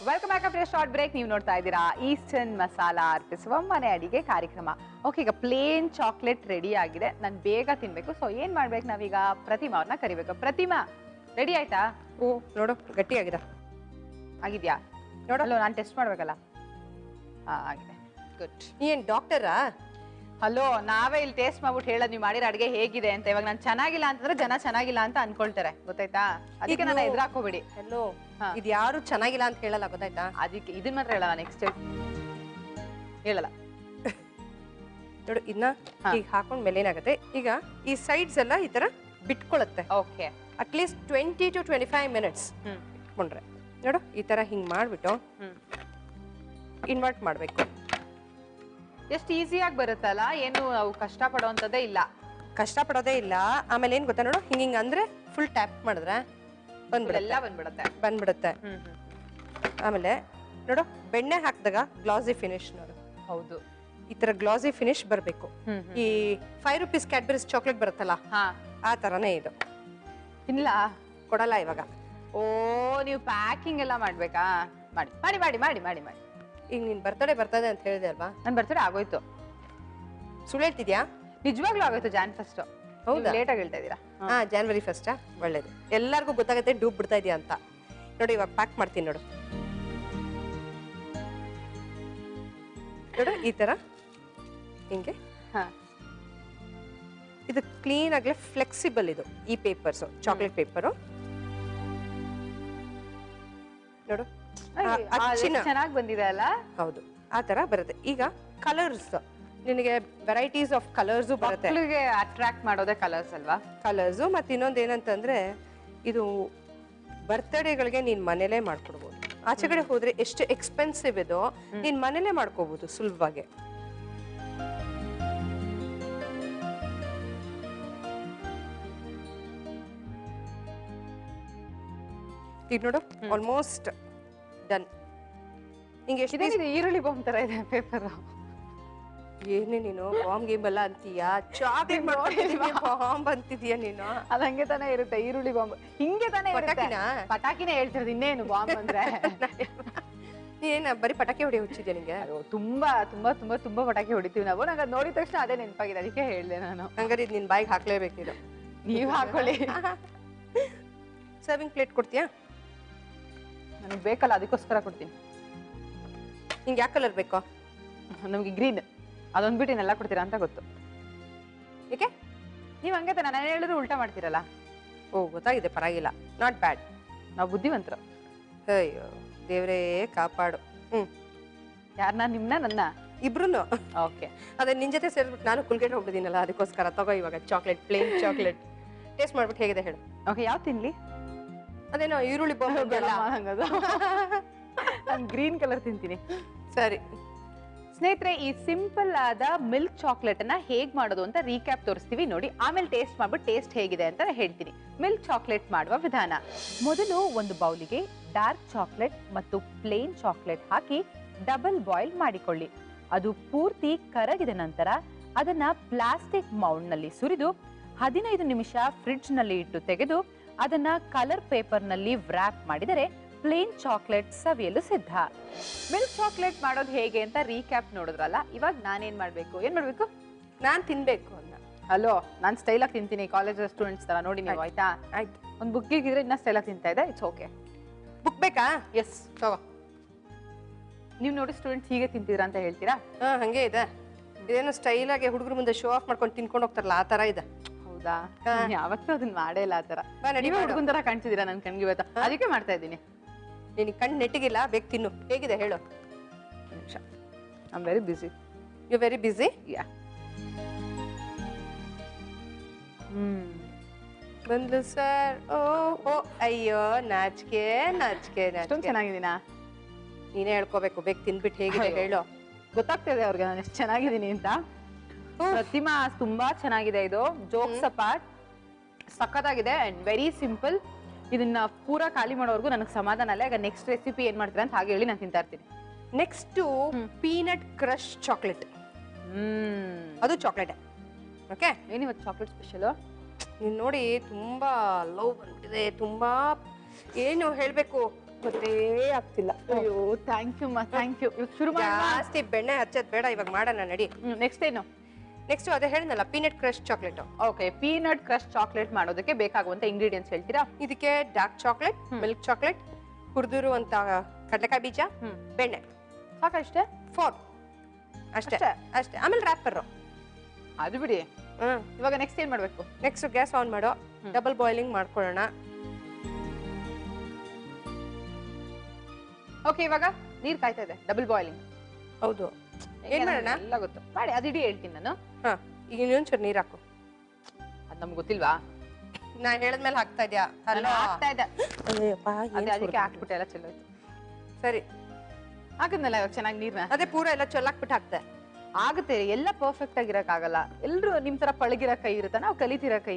Welcome back after short break. ನೀವು ನೋಡ್ತಾ ಇದ್ದೀರಾ ಈಸ್ಟರ್ನ್ ಮಸಾಲ ಅರ್ಪಿಸುವ ಮನೆ ಅಡಿಗೆ ಕಾರ್ಯಕ್ರಮ. ಓಕೆ, ಈಗ ಪ್ಲೇನ್ ಚಾಕ್ಲೇಟ್ ರೆಡಿ ಆಗಿದೆ. ನಾನು ಬೇಗ ತಿನ್ಬೇಕು. ಸೊ ಏನ್ ಮಾಡ್ಬೇಕು, ನಾವೀಗ ಪ್ರತಿಮಾ ಅವ್ರನ್ನ ಕರಿಬೇಕು. ಪ್ರತಿಮಾ, ರೆಡಿ ಆಯ್ತಾ? ಓ ನೋಡು, ಗಟ್ಟಿ ಆಗಿದೆ. ಆಗಿದ್ಯಾ? ನೋಡಲ್ಲ, ನಾನು ಟೆಸ್ಟ್ ಮಾಡ್ಬೇಕಲ್ಲ. ಹಾ, ಆಗಿದೆ. ಗುಡ್. ಏನ್ ಡಾಕ್ಟರಾ? ಹಲೋ, ನಾವೇ ಇಲ್ಲಿ ಟೇಸ್ಟ್ ಮಾಡ್ಬಿಟ್ಟು ಹೇಳೋದು ನೀವು ಮಾಡಿರೋ ಅಡಿಗೆ ಹೇಗಿದೆ ಅಂತ. ಇವಾಗ ನಾನು ಚೆನ್ನಾಗಿಲ್ಲ ಅಂತಂದ್ರೆ ಜನ ಚೆನ್ನಾಗಿಲ್ಲ ಅಂತ ಅನ್ಕೊಳ್ತಾರೆ, ಗೊತ್ತಾಯ್ತಾ? ಅದಕ್ಕೆ ನಾನು ಎದುರಾಕೋಬೇಡಿ. ಹಲೋ, ಇದು ಯಾರು ಚೆನ್ನಾಗಿಲ್ಲ ಅಂತ ಹೇಳಲ್ಲ, ಗೊತ್ತಾಯ್ತಾ? ಅದಕ್ಕೆ ಇದನ್ನ ಮಾತ್ರ ಹೇಳಲ್ಲ, ನೆಕ್ಸ್ಟ್ ಹೇಳಲ್ಲ. ನೋಡು, ಇದನ್ನ ಈಗ ಹಾಕೊಂಡ್ ಮೇಲೆ ಏನಾಗುತ್ತೆ, ಈಗ ಈ ಸೈಡ್ಸ್ ಎಲ್ಲ ಈ ತರ ಬಿಟ್ಕೊಳ್ಳುತ್ತೆ. ಓಕೆ, ಅಟ್ಲೀಸ್ಟ್ 20 to 25 ಮಿನಿಟ್ಸ್ ಇಟ್ಕೊಂಡ್ರೆ ನೋಡು ಈ ತರ ಹಿಂಗ್ ಮಾಡ್ಬಿಟ್ಟು ಇನ್ವರ್ಟ್ ಮಾಡ್ಬೇಕು. ಎಷ್ಟು ಈಸಿಯಾಗಿ ಬರುತ್ತಲ್ಲ, ಏನು ನಾವು ಕಷ್ಟ ಪಡೋಂಥದ್ದೇ ಇಲ್ಲ. ಕಷ್ಟ ಪಡೋದೇ ಇಲ್ಲ. ಆಮೇಲೆ ಏನ್ ಗೊತ್ತಾ, ನೋಡು ಹಿಂಗ್ ಅಂದ್ರೆ ಫುಲ್ ಟ್ಯಾಪ್ ಮಾಡಿದ್ರೆ ಬಂದ್ಬಿಡುತ್ತೆ. ಆಮೇಲೆ ನೋಡು, ಬೆಣ್ಣೆ ಹಾಕಿದಾಗ ಗ್ಲಾಸಿ ಫಿನಿಶ್ ನೋಡು. ಹೌದು, ಈ ತರ ಗ್ಲಾಸಿ ಫಿನಿಶ್ ಬರ್ಬೇಕು. ಈ 5 ರೂಪೀಸ್ ಕ್ಯಾಡ್ಬರೀಸ್ ಚಾಕ್ಲೇಟ್ ಬರುತ್ತಲ್ಲ, ಆ ತರನೇ ಇದು. ಇಲ್ಲ ಕೊಡಲ್ಲ ಇವಾಗ. ಓ, ನೀವು ಪ್ಯಾಕಿಂಗ್ ಎಲ್ಲ ಮಾಡ್ಬೇಕಾ? ಮಾಡಿ ಮಾಡಿ ಮಾಡಿ ಮಾಡಿ ಮಾಡಿ ಮಾಡಿ. ಈಗ ನೀನ್ ಬರ್ತಡೆ ಬರ್ತದೆ ಅಂತ ಹೇಳಿದೆ ಅಲ್ವಾ? ನನ್ ಬರ್ತಡೆ ಆಗೋಯ್ತು. ಸುಳ್ಳು ಹೇಳ್ತಿದ್ಯಾ? ನಿಜವಾಗ್ಲೂ ಆಗೋಯ್ತು. Jan 1. ಹೌದಾ? ಲೇಟ್ ಆಗಿ ಹೇಳ್ತಾ ಇದೀರಾ? January 1. ಒಳ್ಳೇದು, ಎಲ್ಲರಿಗೂ ಗೊತ್ತಾಗುತ್ತೆ ಡೂಬ್ ಬಿಡ್ತಾ ಇದೆಯಾ ಅಂತ. ನೋಡಿ, ಇವಾಗ ಪ್ಯಾಕ್ ಮಾಡ್ತೀನಿ ನೋಡು. ನೋಡು ಈ ತರ ಹಿಂಗೆ. ಇದು ಕ್ಲೀನ್ ಆಗ್ಲೇ ಫ್ಲೆಕ್ಸಿಬಲ್. ಇದು ಈ ಪೇಪರ್ಸ್, ಚಾಕ್ಲೇಟ್ ಪೇಪರು ನೋಡು, ಚೆನ್ನಾಗಿ ಬಂದಿದೆ ಅಲ್ಲ? ಹೌದು, ಆ ತರ ಬರುತ್ತೆ. ಈಗ ಕಲರ್ಸ್, ನಿನಗೆ ವೆರೈಟೀಸ್ ಆಫ್ ಕಲರ್ಸ್ ಬರುತ್ತೆ. ಅಟ್ರಾಕ್ಟ್ ಮಾಡೋದೇ ಕಲರ್ಸ್ ಅಲ್ವಾ? ಕಲರ್ಸ್. ಮತ್ತೆ ಇನ್ನೊಂದು ಏನಂತಂದ್ರೆ, ಇದು ಬರ್ತ್ಡೇಗಳಿಗೆ ನೀನ್ ಮನೇಲೆ ಮಾಡ್ಕೊಡ್ಬೋದು. ಆಚೆ ಕಡೆ ಹೋದ್ರೆ ಎಷ್ಟು ಎಕ್ಸ್ಪೆನ್ಸಿವ್ ಇದೋ ನೀನ್ ಮನೇಲೆ ಮಾಡ್ಕೋಬಹುದು ಸುಲಭವಾಗಿ. ಈಗ ನೋಡು, ಆಲ್ಮೋಸ್ಟ್ ಡನ್. ನಿಂಗೆ ಎಷ್ಟು ಈರುಳ್ಳಿ ಬಾಂಬ್ ತರ ಇದೆ ಪೇಪರ್. ಏನೇ ನೀನು ಬಾಂಬ್ ಗೇಮ್ ಎಲ್ಲ ಅಂತೀಯಾ? ಚಾಕ್ಲೇಟ್ ಬಾಂಬ್ ಅಂತಿದೀಯ ನೀನು? ಅದ್ ಹಂಗೆ ತಾನೇ ಇರುತ್ತೆ, ಈರುಳ್ಳಿ ಬಾಂಬ್ ಹಿಂಗೆ ತಾನೇ ಇರುತ್ತೆ. ಪಟಾಕಿನೇ ಹೇಳ್ತಿರೋದು, ಇನ್ನೇನು ಬಾಂಬ್ ಅಂದ್ರೆ. ನೀನೇನ ಬರೀ ಪಟಾಕಿ ಹೊಡಿ ಹುಚ್ಚಿದ್ಯಾ ನಿಂಗೆ? ತುಂಬಾ ತುಂಬಾ ತುಂಬಾ ತುಂಬಾ ಪಟಾಕಿ ಹೊಡಿತೀವಿ ನಾವು. ನಂಗೆ ಅದ್ ನೋಡಿದ ತಕ್ಷಣ ಅದೇ ನೆನಪಾಗಿದೆ, ಅದಕ್ಕೆ ಹೇಳ್ದೆ ನಾನು. ಹಂಗಾರೆ ಇದು ನಿನ್ ಬಾಯಿಗೆ ಹಾಕ್ಲೇಬೇಕಿದು. ನೀವ್ ಹಾಕೊಳ್ಳಿ. ಸರ್ವಿಂಗ್ ಪ್ಲೇಟ್ ಕೊಡ್ತೀಯಾ? ನನಗೆ ಬೇಕಲ್ಲ, ಅದಕ್ಕೋಸ್ಕರ ಕೊಡ್ತೀನಿ. ನಿಂಗೆ ಯಾವ ಕಲರ್ ಬೇಕೋ? ನಮ್ಗೆ ಗ್ರೀನ್. ಅದೊಂದು ಬಿಟ್ಟು ಇನ್ನೆಲ್ಲ ಕೊಡ್ತೀರಾ ಅಂತ ಗೊತ್ತು. ಏಕೆ? ನೀವು ಹಂಗೆ ತಾನೆ, ನಾನು ಹೇಳಿದ್ರು ಉಲ್ಟಾ ಮಾಡ್ತೀರಲ್ಲ. ಓ, ಗೊತ್ತಾಗಿದೆ, ಪರವಾಗಿಲ್ಲ, ನಾಟ್ ಬ್ಯಾಡ್. ನಾವು ಬುದ್ಧಿವಂತರು. ಅಯ್ಯೋ ದೇವ್ರೇ ಕಾಪಾಡು. ಯಾರನ್ನ, ನಿಮ್ನ ನನ್ನ? ಇಬ್ರು. ಓಕೆ, ಅದೇ ನಿನ್ ಜೊತೆ ಸೇರ್ಬಿಟ್ಟು ನಾನು ಕುಲ್ಗೆಟ್ ಹೋಗ್ಬಿಟ್ಟಿದ್ದೀನಲ್ಲ, ಅದಕ್ಕೋಸ್ಕರ ತಗೋ ಇವಾಗ ಚಾಕ್ಲೇಟ್, ಪ್ಲೇನ್ ಚಾಕ್ಲೇಟ್. ಟೇಸ್ಟ್ ಮಾಡ್ಬಿಟ್ಟು ಹೇಗಿದೆ ಹೇಳು. ಓಕೆ, ಯಾವ ತಿನ್ಲಿ? ಅದೇನೋ ಈರುಳ್ಳಿ ಬಾಂಬ್. ನಾನು ಗ್ರೀನ್ ಕಲರ್ ತಿಂತೀನಿ. ಸರಿ ಸ್ನೇಹಿತರೆ, ಈ ಸಿಂಪಲ್ ಆದ ಮಿಲ್ಕ್ ಚಾಕ್ಲೇಟ್ ಅನ್ನ ಹೇಗ್ ಮಾಡೋದು ಅಂತ ರೀಕ್ಯಾಪ್ ತೋರಿಸ್ತೀವಿ ನೋಡಿ. ಆಮೇಲೆ ಟೇಸ್ಟ್ ಮಾಡ್ಬಿಟ್ಟು ಟೇಸ್ಟ್ ಹೇಗಿದೆ ಅಂತ ಹೇಳ್ತೀನಿ. ಮಿಲ್ಕ್ ಚಾಕ್ಲೇಟ್ ಮಾಡುವ ವಿಧಾನ. ಮೊದಲು ಒಂದು ಬೌಲಿಗೆ ಡಾರ್ಕ್ ಚಾಕ್ಲೇಟ್ ಮತ್ತು ಪ್ಲೇನ್ ಚಾಕ್ಲೇಟ್ ಹಾಕಿ ಡಬಲ್ ಬಾಯ್ಲ್ ಮಾಡಿಕೊಳ್ಳಿ. ಅದು ಪೂರ್ತಿ ಕರಗಿದ ನಂತರ ಅದನ್ನ ಪ್ಲಾಸ್ಟಿಕ್ ಮೌಲ್ಡ್ ನಲ್ಲಿ ಸುರಿದು 15 ನಿಮಿಷ ಫ್ರಿಡ್ಜ್ ನಲ್ಲಿ ಇಟ್ಟು ತೆಗೆದು ಅದನ್ನ ಕಲರ್ ಪೇಪರ್ ನಲ್ಲಿ ವ್ರಾಪ್ ಮಾಡಿದರೆ ಪ್ಲೇನ್ ಚಾಕ್ಲೇಟ್ ಸವಿಯಲು ಸಿದ್ಧ. ಮಿಲ್ಕ್ ಚಾಕ್ಲೇಟ್ ಮಾಡೋದು ಹೇಗೆ ಅಂತ ರೀಕ್ಯಾಪ್ ನೋಡಿದ್ರಲ್ಲ, ಇವಾಗ ನಾನೇನ್ ಮಾಡ್ಬೇಕು? ನಾನ್ ತಿನ್ಬೇಕು ಅನ್ನ. ಅಲೋ, ನಾನ್ ಸ್ಟೈಲ್ ಆಗಿ ತಿಂತೀನಿ, ಕಾಲೇಜ್ ಸ್ಟೂಡೆಂಟ್ಸ್ ತರ ನೋಡಿ ನೀವು. ಆಯ್ತಾ? ಆಯ್ತು. ಒಂದು ಬುಕ್ಕಿಗಿದ್ರೆ ಇನ್ನ ಸ್ಟೈಲ್ ಆಗಿ ತಿಂತಾ ಇದೆ. It's okay. ಬುಕ್ ಬೇಕಾ? ಎಸ್, ತಗೋ. ನೀವು ನೋಡಿ ಸ್ಟೂಡೆಂಟ್ಸ್ ಹೀಗೆ ತಿಂತಿದ್ರ ಅಂತ ಹೇಳ್ತೀರಾ? ಹಾ, ಹಂಗೆ ಇದೆ. ಇದೇನು ಸ್ಟೈಲ್ ಆಗಿ ಹುಡುಗರು ಮುಂದೆ ಶೋ ಆಫ್ ಮಾಡ್ಕೊಂಡು ತಿನ್ಕೊಂಡು ಹೋಗ್ತಾರಲ್ಲ, ಆ ತರ ಇದೆ. ಹೌದಾ? ಯಾವತ್ತೂ ಅದನ್ನ ಮಾಡೇ ಇಲ್ಲ. ಆ ತರ ಬಾ ನಡಿ ನೀವೇ ಮಾಡು. ಹುಡುಗನ್ ತರ ಕಾಣ್ತಿದ್ದೀರಾ ನನ್ ಕಣ್ಗೆ ಇವತ್ತು, ಅದಕ್ಕೆ ಮಾಡ್ತಾ ಇದ್ದೀನಿ. ನಿನ್ ಕಣ್ ನೆಟ್ಟಿಗಿಲ್ಲ, ಬೇಕು ತಿನ್ನು. ಹೇಗಿದೆ ಹೇಳು? ನಿಮಿಷ, I am very busy. You very busy? Yeah. ಬಂದ್ಲು ಸರ್. ಓ ಅಯ್ಯೋ, ನಾಚಿಕೆ ನಾಚಿಕೆ ಅಷ್ಟೊಂದು ನಾಚಿಕೆ. ಚೆನ್ನಾಗಿದ್ದೀನಾ? ನೀನೇ ಹೇಳ್ಕೋಬೇಕು. ಬೇಕು ತಿನ್ಬಿಟ್ಟು ಹೇಗಿದೆ ಹೇಳು. ಗೊತ್ತಾಗ್ತಿದೆ ಅವ್ರಿಗೆ ನಾನು ಎಷ್ಟು ಚೆನ್ನಾಗಿದ್ದೀನಿ ಅಂತ. ಪ್ರತಿಮಾ ತುಂಬಾ ಚೆನ್ನಾಗಿದೆ. ಇದು ಜೋಕ್ಸ್ ಅಪಾರ್ಟ್ ಸಖತ್ತಾಗಿದೆ ಅಂಡ್ ವೆರಿ ಸಿಂಪಲ್. ಇದನ್ನ ಪೂರಾ ಖಾಲಿ ಮಾಡೋವರೆಗೂ ನನಗೆ ಸಮಾಧಾನ ಅಲ್ಲ. ಈಗ ನೆಕ್ಸ್ಟ್ ರೆಸಿಪಿ ಏನ್ ಮಾಡ್ತೀರಾ ಅಂತ ಹಾಗೆ ಹೇಳಿ ನಾನು ತಿಂತಾ ಇರ್ತೀನಿ. Next peanut crush chocolate. ಅದು ಚಾಕ್ಲೇಟ್. ಓಕೆ, ಏನಿವತ್ತು ಚಾಕ್ಲೇಟ್ ಸ್ಪೆಷಲ್? ನೀನ್ ನೋಡಿ ತುಂಬಾ ಲವ್ ಬಂದ್ಬಿಟ್ಟಿದೆ. ತುಂಬಾ ಏನು ಹೇಳ್ಬೇಕು ಗೊತ್ತೇ ಆಗ್ತಿಲ್ಲ. ಅಯ್ಯೋ, ಥ್ಯಾಂಕ್ ಯು ಮಾ, ಥ್ಯಾಂಕ್ ಯು. ಶುರು ಮಾಡಿ. ಜಾಸ್ತಿ ಬೆಣ್ಣೆ ಹಚ್ಚೋದ್ ಬೇಡ, ಇವಾಗ ಮಾಡೋಣ ನಡಿ. ನೆಕ್ಸ್ಟ್ ಏನು? ನೆಕ್ಸ್ಟ್ ಅದೇ ಹೇಳಿದ್ನಲ್ಲ, peanut crush chocolate. Okay, peanut crush chocolate ಮಾಡೋದಕ್ಕೆ ಬೇಕಾಗುವಂತ ಇಂಗ್ರೀಡಿಯೆಂಟ್ಸ್ ಹೇಳ್ತೀರಾ? ಇದಕ್ಕೆ ಡಾರ್ಕ್ ಚಾಕ್ಲೇಟ್, ಮಿಲ್ಕ್ ಚಾಕ್ಲೇಟ್, ಹುರಿದಿರುವಂತ ಕಡಲೆಕಾಯಿ ಬೀಜ, ಬೆಣ್ಣೆ. ಸಾಕಷ್ಟೇ? 4 ಅಷ್ಟೇ ಅಷ್ಟೇ. ಆಮೇಲೆ ರ್ಯಾಪರ್. ಅದು ಬಿಡಿ. ಇವಾಗ ನೆಕ್ಸ್ಟ್ ಏನ್ ಮಾಡ್ಬೇಕು? ನೆಕ್ಸ್ಟ್ ಗ್ಯಾಸ್ ಆನ್ ಮಾಡೋ, ಡಬಲ್ ಬಾಯ್ಲಿಂಗ್ ಮಾಡ್ಕೊಳ್ಳೋಣ. ಓಕೆ, ಇವಾಗ ನೀರ್ ಕಾಯ್ತಾ ಇದೆ. Double boiling. ಹೌದು. ಏನ್ ಮಾಡೋಣ? ಎಲ್ಲ ಗೊತ್ತು ಮಾಡಿ, ಅದಿಡಿ ಹೇಳ್ತೀನಿ ನಾನು. ಹಾ, ಈಗ ಇನ್ನೊಂಚೂರು ನೀರ್ ಹಾಕು. ಅದ್ ನಮ್ಗೆ ಗೊತ್ತಿಲ್ವಾ? ನಾ ಹೇಳದ್ಮೇಲೆ ಹಾಕ್ತಾ ಇದ್ಯಾ? ನಾನು ಹಾಕ್ತಾ ಇದ್ದೆ. ಅಯ್ಯಪ್ಪ, ಅದೇ ಅದಕ್ಕೆ ಹಾಕ್ಬಿಟ್ಟೆ, ಎಲ್ಲ ಚೆಲ್ಲೋಯ್ತು. ಸರಿ, ಹಾಕಿದ್ನಲ್ಲ ಇವಾಗ ಚೆನ್ನಾಗಿ ನೀರ್ನ. ಅದೇ ಪೂರ ಎಲ್ಲ ಚೊಲ್ಲಾಕ್ಬಿಟ್ಟು ಹಾಕ್ತೆ. ಆಗುತ್ತೆ, ಎಲ್ಲ ಪರ್ಫೆಕ್ಟ್ ಆಗಿರಕ್ ಆಗಲ್ಲ. ಎಲ್ರು ನಿಮ್ ತರ ಪಳಗಿರೋ ಕೈ ಇರುತ್ತೆ, ನಾವು ಕಲಿತಿರೋ ಕೈ.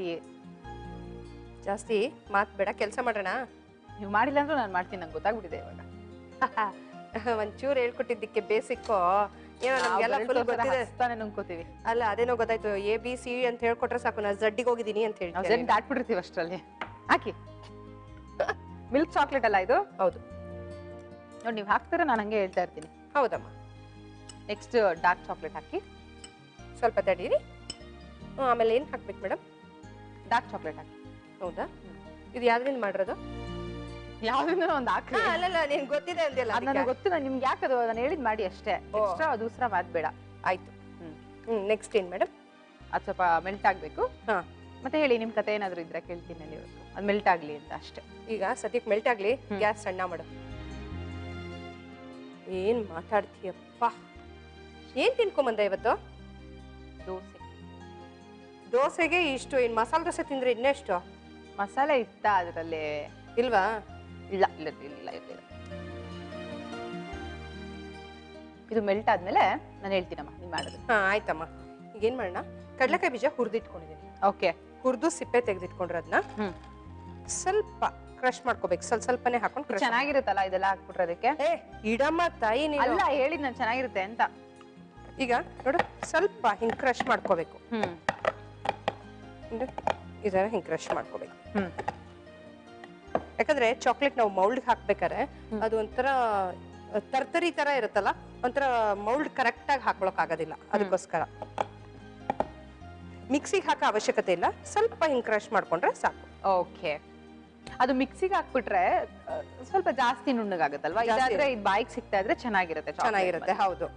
ಜಾಸ್ತಿ ಮಾತ್ ಬೇಡ, ಕೆಲಸ ಮಾಡೋಣ. ನೀವು ಮಾಡಿಲ್ಲ ಅಂದ್ರೂ ನಾನು ಮಾಡ್ತೀನಿ, ನಂಗೆ ಗೊತ್ತಾಗ್ಬಿಟ್ಟಿದೆ ಇವಾಗ. ಒಂಚೂರು ಹೇಳ್ಕೊಟ್ಟಿದ್ದಕ್ಕೆ ಬೇಸಿಕ್ ಏನೋ ನಮ್ಗೆಲ್ಲ ಫುಲ್ ಗೊತ್ತಿದೆ. ನುಂಗ್ಕೋತೀವಿ. ಅಲ್ಲ, ಅದೇನೋ ಗೊತ್ತಾಯ್ತು. ABC ಅಂತ ಹೇಳ್ಕೊಟ್ರೆ ಸಾಕು, ನಾ ಝಡ್ಡಿಗೆ ಹೋಗಿದ್ದೀನಿ ಅಂತ ಹೇಳ್ತೀನಿ. ದಾಟ್ಬಿಟ್ಟಿರ್ತೀವಿ ಅಷ್ಟರಲ್ಲಿ. ಹಾಕಿ. ಮಿಲ್ಕ್ ಚಾಕ್ಲೇಟ್ ಅಲ್ಲ ಇದು? ಹೌದು. ನೋಡಿ, ನೀವು ಹಾಕ್ತಾರೆ, ನಾನು ಹಂಗೆ ಹೇಳ್ತಾ ಇರ್ತೀನಿ. ಹೌದಮ್ಮ. ನೆಕ್ಸ್ಟ್ ಡಾರ್ಕ್ ಚಾಕ್ಲೇಟ್ ಹಾಕಿ. ಸ್ವಲ್ಪ ತಡೀರಿ. ಆಮೇಲೆ ಏನ್ ಹಾಕ್ಬೇಕು ಮೇಡಮ್? ಡಾರ್ಕ್ ಚಾಕ್ಲೇಟ್ ಹಾಕಿ. ಹೌದಾ? ಇದು ಯಾವ್ದ್ರಿಂದ ಮಾಡಿರೋದು? ಯಾವ್ದನ್ನ ಒಂದು ಹಾಕಿ. ಅಲ್ಲಲ್ಲ, ನಿನ್ ಗೊತ್ತಿದೆ ಅಂದಿಲ್ಲ. ನನಗೆ ಗೊತ್ತು, ನಿಮ್ಗೆ ಯಾಕದು ನಾನು ಹೇಳಿದ್ ಮಾಡಿ ಅಷ್ಟೇ. ಎಕ್ಸ್ಟ್ರಾ ದೂಸರ ಮಾತ್ ಬೇಡ. ಆಯ್ತು. ನೆಕ್ಸ್ಟ್ ಏನ್ ಮೇಡಮ್? ಅದು ಸ್ವಲ್ಪ ಮೆಲ್ಟ್ ಆಗ್ಬೇಕು. ಹಾ, ಮತ್ತೆ ಹೇಳಿ, ನಿಮ್ ಕತೆ ಏನಾದ್ರು ಇದ್ರೆ ಕೇಳ್ತೀನಿ ಅಲ್ಲಿ. ಅದು ಮೆಲ್ಟ್ ಆಗ್ಲಿ ಅಂತ ಅಷ್ಟೇ. ಈಗ ಸದ್ಯಕ್ಕೆ ಮೆಲ್ಟ್ ಆಗ್ಲಿ. ಗ್ಯಾಸ್ ಸಣ್ಣ ಮಾಡು. ಏನ್ ಮಾತಾಡ್ತೀಯಪ್ಪ? ಏನ್ ತಿನ್ಕೊಂಬಂದ ಇವತ್ತು? ದೋಸೆ. ದೋಸೆಗೆ ಇಷ್ಟು? ಇನ್ ಮಸಾಲೆ ದೋಸೆ ತಿಂದ್ರೆ ಇನ್ನೆಷ್ಟು? ಮಸಾಲೆ ಇತ್ತ ಅದರಲ್ಲಿ? ಇಲ್ವಾ? ಇಲ್ಲ ಇಲ್ಲ ಇಲ್ಲ ಇಲ್ಲ. ಇದು ಮೆಲ್ಟ್ ಆದ್ಮೇಲೆ ನಾನು ಹೇಳ್ತೀನಮ್ಮ ನೀವು ಮಾಡೋದು. ಹಾ, ಆಯ್ತಮ್ಮ. ಈಗ ಏನ್ ಮಾಡೋಣ? ಕಡಲೆಕಾಯಿ ಬೀಜ ಹುರಿದಿಟ್ಕೊಂಡಿದ್ದೀನಿ. ಓಕೆ. ಹುರಿದು ಸಿಪ್ಪೆ ತೆಗೆದಿಟ್ಕೊಂಡ್ರದ್ನ ಸ್ವಲ್ಪ ಕ್ರಶ್ ಮಾಡ್ಕೋಬೇಕು. ಸ್ವಲ್ಪನೇ ಹಾಕೊಂಡು. ಚೆನ್ನಾಗಿರುತ್ತಲ್ಲ ಇದೆಲ್ಲ ಹಾಕ್ಬಿಟ್ರೆ ಅದಕ್ಕೆ? ಇಡಮ್ಮ ತಾಯಿ ನೀನು. ಅಲ್ಲ, ಹೇಳಿದ್ ನಾನು ಚೆನ್ನಾಗಿರುತ್ತೆ ಅಂತ. ಈಗ ನೋಡು, ಸ್ವಲ್ಪ ಹಿಂಗ್ ಕ್ರಶ್ ಮಾಡ್ಕೋಬೇಕು. ಇದನ್ನ ಹಿಂಗ್ ಕ್ರಶ್ ಮಾಡ್ಕೋಬೇಕು. ಯಾಕಂದ್ರೆ ಚಾಕ್ಲೇಟ್ ನಾವು ಮೌಲ್ಡ್ ಹಾಕ್ಬೇಕಾರೆ ಅದು ಒಂಥರ ತರ್ತರಿ ತರ ಇರುತ್ತಲ್ಲ, ಒಂಥರ ಮೌಲ್ಡ್ ಕರೆಕ್ಟ್ ಆಗಿ ಹಾಕೊಳಕ್ ಆಗೋದಿಲ್ಲ. ಅದಕ್ಕೋಸ್ಕರ ಮಿಕ್ಸಿಗೆ ಹಾಕೋ ಅವಶ್ಯಕತೆ ಇಲ್ಲ. ಸ್ವಲ್ಪ ಹಿಂಗ್ ಕ್ರಶ್ ಮಾಡ್ಕೊಂಡ್ರೆ ಸಾಕು. ಓಕೆ. ಅದು ಮಿಕ್ಸಿಗೆ ಹಾಕ್ಬಿಟ್ರೆ ಸ್ವಲ್ಪ ಜಾಸ್ತಿ ನುಣ್ಣಗಾಗುತ್ತಲ್ವಾ? ಇದಾದ್ರೆ ಇದು ಬಾಯಿಗೆ ಸಿಗ್ತಾ ಇದ್ರೆ ಚೆನ್ನಾಗಿರುತ್ತೆ. ಚೆನ್ನಾಗಿರುತ್ತೆ. ಹೌದು.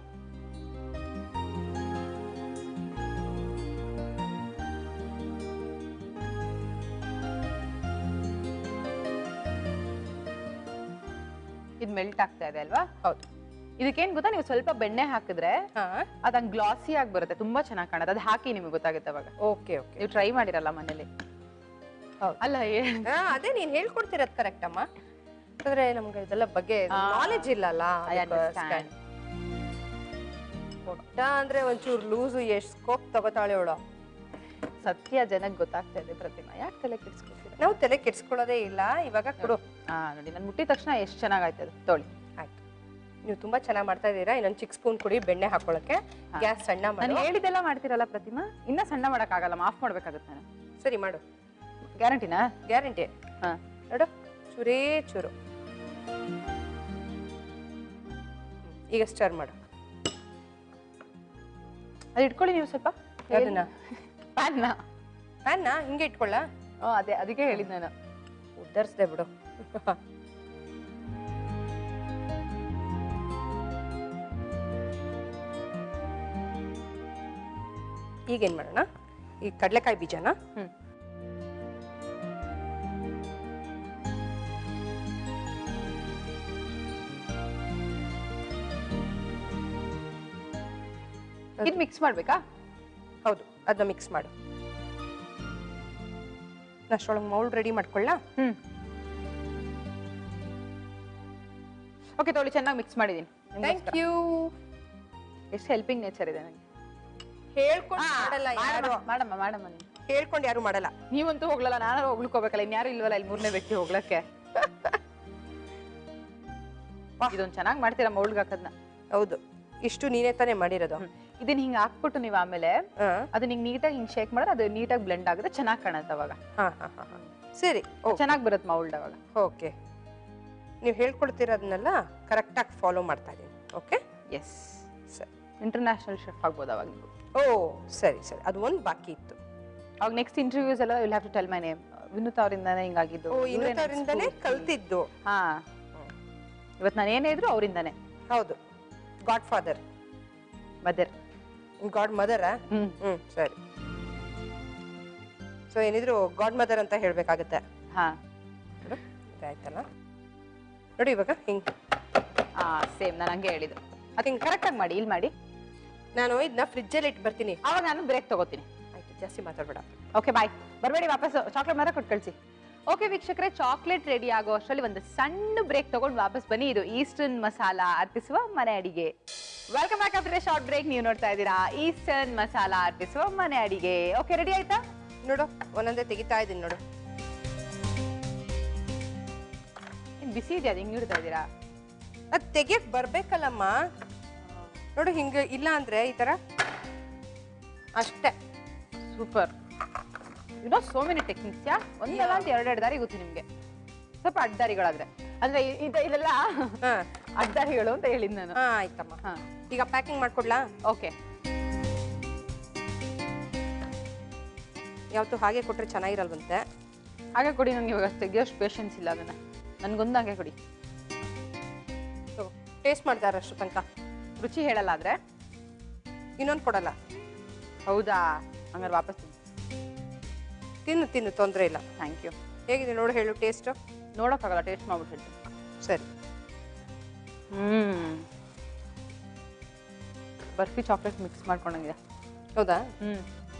ಇದು ಮೆಲ್ಟ್ ಆಗ್ತಾ ಇದೆ ಅಲ್ವಾ? ಹೌದು. ಇದಕ್ಕೇನ್ ಗೊತ್ತಾ, ನೀವು ಸ್ವಲ್ಪ ಬೆಣ್ಣೆ ಹಾಕಿದ್ರೆ ಅದಂಗ್ ಗ್ಲಾಸಿ ಆಗಿ ಬರುತ್ತೆ, ತುಂಬಾ ಚೆನ್ನಾಗಿ ಕಾಣುತ್ತೆ. ಅದು ಹಾಕಿ ನಿಮ್ಗೆ ಗೊತ್ತಾಗುತ್ತೆ ಅವಾಗ. Okay okay. ನೀವು ಟ್ರೈ ಮಾಡಿರಲ್ಲ ಮನೇಲಿ? ಅಲ್ಲ, ಅದೇ ನೀನ್ ಹೇಳ್ಕೊಡ್ತಿರೋದ್ ಕರೆಕ್ಟ್ ಅಮ್ಮ. ಯಾಕಂದ್ರೆ ನಮ್ಗೆ ಇದೆಲ್ಲ ಬಗ್ಗೆ ನಾಲೆಜ್ ಇಲ್ಲಲ್ಲ. ಕೊಟ್ಟ ಅಂದ್ರೆ ಒಂಚೂರು ಲೂಸು, ಎಷ್ಟ್ ಸ್ಕೋಪ್ ತಗೋತಾಳೆ ಅವಳು. ಸತ್ಯ ಜನಕ್ಕೆ ಗೊತ್ತಾಗ್ತಾ ಇದೆ. ಪ್ರತಿಮಾ, ಯಾಕೆ ತಲೆ ಕೆಡಿಸ್ಕೊಳ್ತೀರಾ? ನಾವು ತಲೆ ಕೆಡ್ಸ್ಕೊಳ್ಳೋದೇ ಇಲ್ಲ. ಇವಾಗ ಕೊಡು. ನೋಡಿ, ನಾನು ಮುಟ್ಟಿದ ತಕ್ಷಣ ಎಷ್ಟು ಚೆನ್ನಾಗಾಯ್ತದೆ. ತೊಳಿ. ಆಯ್ತು. ನೀವು ತುಂಬಾ ಚೆನ್ನಾಗಿ ಮಾಡ್ತಾ ಇದ್ದೀರಾ. ಇನ್ನೊಂದು ಚಿಕ್ಕ ಸ್ಪೂನ್ ಕೊಡಿ ಬೆಣ್ಣೆ ಹಾಕೊಳ್ಳೋಕೆ. ಗ್ಯಾಸ್ ಸಣ್ಣ ಮಾಡಿ. ನಾನು ಹೇಳಿದೆಲ್ಲ ಮಾಡ್ತೀರಲ್ಲ ಪ್ರತಿಮಾ, ಇನ್ನ ಸಣ್ಣ ಮಾಡಕ್ಕಾಗಲ್ಲ, ಆಫ್ ಮಾಡ್ಬೇಕಾಗುತ್ತೆ ನಾನು. ಸರಿ ಮಾಡು. ಗ್ಯಾರಂಟಿನಾ? ಗ್ಯಾರಂಟಿ. ಹಾ ನೋಡು, ಚೂರೇ ಚೂರು. ಈಗ ಸ್ಟರ್ ಮಾಡು. ಅದು ಇಟ್ಕೊಳ್ಳಿ ನೀವು ಸ್ವಲ್ಪ. ಅದನ್ನ ಪ್ಯಾನ್ನ ಪ್ಯಾನ್ನ ಹಿಂಗೆ ಇಟ್ಕೊಳ್ಳ. ಅದೇ ಅದಕ್ಕೆ ಹೇಳಿದ್ ನಾನು. ಉದ್ದರ್ಸ್ದೆ ಬಿಡು. ಈಗೇನ್ ಮಾಡೋಣ, ಈ ಕಡಲೆಕಾಯಿ ಬೀಜನ ಇದು ಮಿಕ್ಸ್ ಮಾಡ್ಬೇಕಾ? ಹೌದು, ಅದನ್ನ ಮಿಕ್ಸ್ ಮಾಡು. ಅಷ್ಟೊಳಗೆ ಮೌಲ್ಡ್ ರೆಡಿ ಮಾಡ್ಕೊಳ್ಳ. ಓಕೆ ತೊಗೊಳ್ಳಿ, ಚೆನ್ನಾಗಿ ಮಿಕ್ಸ್ ಮಾಡಿದೀನಿ. Thank you. ಎಷ್ಟು ಹೆಲ್ಪಿಂಗ್ ನೇಚರ್ ಇದೆ ನನಗೆ. ಹೇಳ್ಕೊಂಡು ಮಾಡಲ್ಲ ಯಾರು. ಮಾಡಮ್ಮ ಮಾಡಮ್ಮ ನೀವು. ಹೇಳ್ಕೊಂಡು ಯಾರು ಮಾಡಲ್ಲ. ನೀವಂತೂ ಹೋಗ್ಲಲ್ಲ, ನಾನು ಹೋಗ್ಲಿಕ್ಕೋಬೇಕಲ್ಲ, ಇನ್ಯಾರು ಇಲ್ವಲ್ಲ ಇಲ್ಲಿ ಮೂರನೇ ವ್ಯಕ್ತಿ ಹೋಗ್ಲಕ್ಕೆ. ಇದೊಂದು ಚೆನ್ನಾಗಿ ಮಾಡ್ತೀರಾ ಮೌಲ್ಡ್ಗೆ ಹಾಕದ್ನ. ಹೌದು, ಇಷ್ಟು ನೀನೇ ತಾನೇ ಮಾಡಿರೋದು. ಇದನ್ನ ಹಿಂಗ್ ಹಾಕ್ಬಿಟ್ಟು ನೀವು ಆಮೇಲೆ ಅದನ್ನ ಹಿಂಗ್ ನೀಟಾಗಿ ಹಿಂಗ್ ಶೇಕ್ ಮಾಡಿದ್ರೆ ಅದು ನೀಟಾಗಿ ಬ್ಲೆಂಡ್ ಆಗುತ್ತೆ, ಚೆನ್ನಾಗಿ ಕಾಣುತ್ತೆ ಅವಾಗ. ಸರಿ, ಚೆನ್ನಾಗಿ ಬರುತ್ತೆ ಮೌಲ್ಡ್ ಅವಾಗ. ಓಕೆ, ನೀವು ಹೇಳ್ಕೊಡ್ತಿರೋದನ್ನೆಲ್ಲ ಕರೆಕ್ಟಾಗಿ ಫಾಲೋ ಮಾಡ್ತಾ ಇದ್ದೀನಿ. ಓಕೆ, ಎಸ್, ಸರಿ. ಇಂಟರ್ನ್ಯಾಷನಲ್ ಶೆಫ್ ಆಗ್ಬೋದು ಅವಾಗ ನೀವು. ಓ ಸರಿ ಸರಿ, ಅದು ಒಂದು ಬಾಕಿ ಇತ್ತು. ಅವಾಗ ನೆಕ್ಸ್ಟ್ ಇಂಟರ್ವ್ಯೂಸ್ ಎಲ್ಲ will have to tell my name. Vinuth ಅವರಿಂದಾನೇ ಹಿಂಗಾಗಿದ್ದು. ಓ, ವಿನುತ್ ಅವರಿಂದಾನೇ ಕಲ್ತಿದ್ದು. ಹಾ, ಇವತ್ತು ನಾನು ಏನೇ ಇದ್ರು ಅವರಿಂದಾನೇ. ಹೌದು, ಗಾಡ್ ಫಾದರ್, ಮದರ್, ಗಾಡ್ ಮದರಾ? ಸರಿ. ಸೊ ಏನಿದ್ರು ಗಾಡ್ ಮದರ್ ಅಂತ ಹೇಳ್ಬೇಕಾಗತ್ತೆ. ಹಾ, ಇದಾಯ್ತಲ್ಲ ನೋಡಿ. ಇವಾಗ ಹಿಂಗ್ ಸೇಮ್ ನಾನು ಹಂಗೆ ಹೇಳಿದ್ದು. ಅದು ಹಿಂಗೆ ಕರೆಕ್ಟಾಗಿ ಮಾಡಿ, ಇಲ್ಲಿ ಮಾಡಿ. ನಾನು ಇದನ್ನ ಫ್ರಿಜ್ಜಲ್ಲಿ ಇಟ್ಟು ಬರ್ತೀನಿ. ಅವಾಗ ನಾನು ಬ್ರೇಕ್ ತಗೋತೀನಿ. ಆಯ್ತು, ಜಾಸ್ತಿ ಮಾತಾಡ್ಬೇಡ. Okay bye. ಬರಬೇಡಿ ವಾಪಸ್, ಚಾಕ್ಲೇಟ್ ಮಾತ್ರ ಕೊಟ್ಟು ಕಳಿಸಿ. ಓಕೆ ವೀಕ್ಷಕರೇ, ಚಾಕ್ಲೇಟ್ ರೆಡಿ ಆಗೋ ಅಷ್ಟರಲ್ಲಿ ಒಂದು ಸಣ್ಣ ಬ್ರೇಕ್ ತಗೊಂಡು ವಾಪಸ್ ಬನ್ನಿ. ಇದು ಈಸ್ಟರ್ನ್ ಮಸಾಲಾ ಅರ್ಪಿಸುವ ಮನೆ ಅಡಿಗೆ. Welcome back after short break. ನೀವು ನೋಡ್ತಾ ಇದ್ದೀರಾ ಈಸ್ಟರ್ನ್ ಮಸಾಲಾ ಅರ್ಪಿಸುವ ಮನೆ ಅಡಿಗೆ. ಓಕೆ, ರೆಡಿ ಆಯ್ತಾ? ನೋಡು, ಒಂದೊಂದೇ ತೆಗಿತಾ ಇದ್ದೀನಿ ನೋಡು. ಬಿಸಿ ಇದೆಯಾ? ಅದು ಹಿಂಗೆ ಇಡ್ತಾ ಇದ್ದೀರಾ? ಅದು ತೆಗಿಯಕ್ ಬರ್ಬೇಕಲ್ಲಮ್ಮ. ನೋಡು, ಹಿಂಗೆ ಇಲ್ಲ ಅಂದ್ರೆ ಈ ತರ ಅಷ್ಟೇ. Super. You know so many techniques. Yeah, ಒಂದಲ್ಲ ಅಂತ ಎರಡೆರಡು ದಾರಿ ಗೊತ್ತು ನಿಮ್ಗೆ. ಸ್ವಲ್ಪ ಅಡ್ಡದಾರಿಗಳಾದ್ರೆ ಅಂದ್ರೆ ಇದೆಲ್ಲ ಅಡ್ಡದಾರಿಗಳು ಅಂತ ಹೇಳಿದ್ ನಾನು. ಆಯ್ತಮ್ಮ. ಈಗ ಪ್ಯಾಕಿಂಗ್ ಮಾಡ್ಕೊಡ್ಲಾ? ಓಕೆ. ಯಾವತ್ತು ಹಾಗೆ ಕೊಟ್ರೆ ಚೆನ್ನಾಗಿರಲ್ವಂತೆ. ಹಾಗೆ ಕೊಡಿ, ನನಗೆ ಇವಾಗ ತೆಗಿಯೋಷ್ಟು ಪೇಷನ್ಸ್ ಇಲ್ಲ. ಅದನ್ನ ನನ್ಗೊಂದು ಹಾಗೆ ಕೊಡಿ. ಟೇಸ್ಟ್ ಮಾಡ್ತಾರೆ ಅಷ್ಟು ತನಕ. ರುಚಿ ಹೇಳಲ್ಲ ಆದ್ರೆ ಇನ್ನೊಂದು ಕೊಡಲ್ಲ. ಹೌದಾ? ಹಂಗಾರೆ ವಾಪಸ್ ತಿನ್ನು ತಿನ್ನು, ತೊಂದರೆ ಇಲ್ಲ. Thank you. ಹೇಗಿದೆ ನೋಡು, ಹೇಳು ಟೇಸ್ಟ್. ನೋಡೋಕ್ಕಾಗಲ್ಲ, ಟೇಸ್ಟ್ ಮಾಡ್ಬಿಟ್ಟು ಹೇಳ್ತೀನಿ. ಸರಿ. ಬರ್ಫಿ ಚಾಕ್ಲೇಟ್ ಮಿಕ್ಸ್ ಮಾಡ್ಕೊಂಡಂಗಿದೆ. ಹೌದಾ?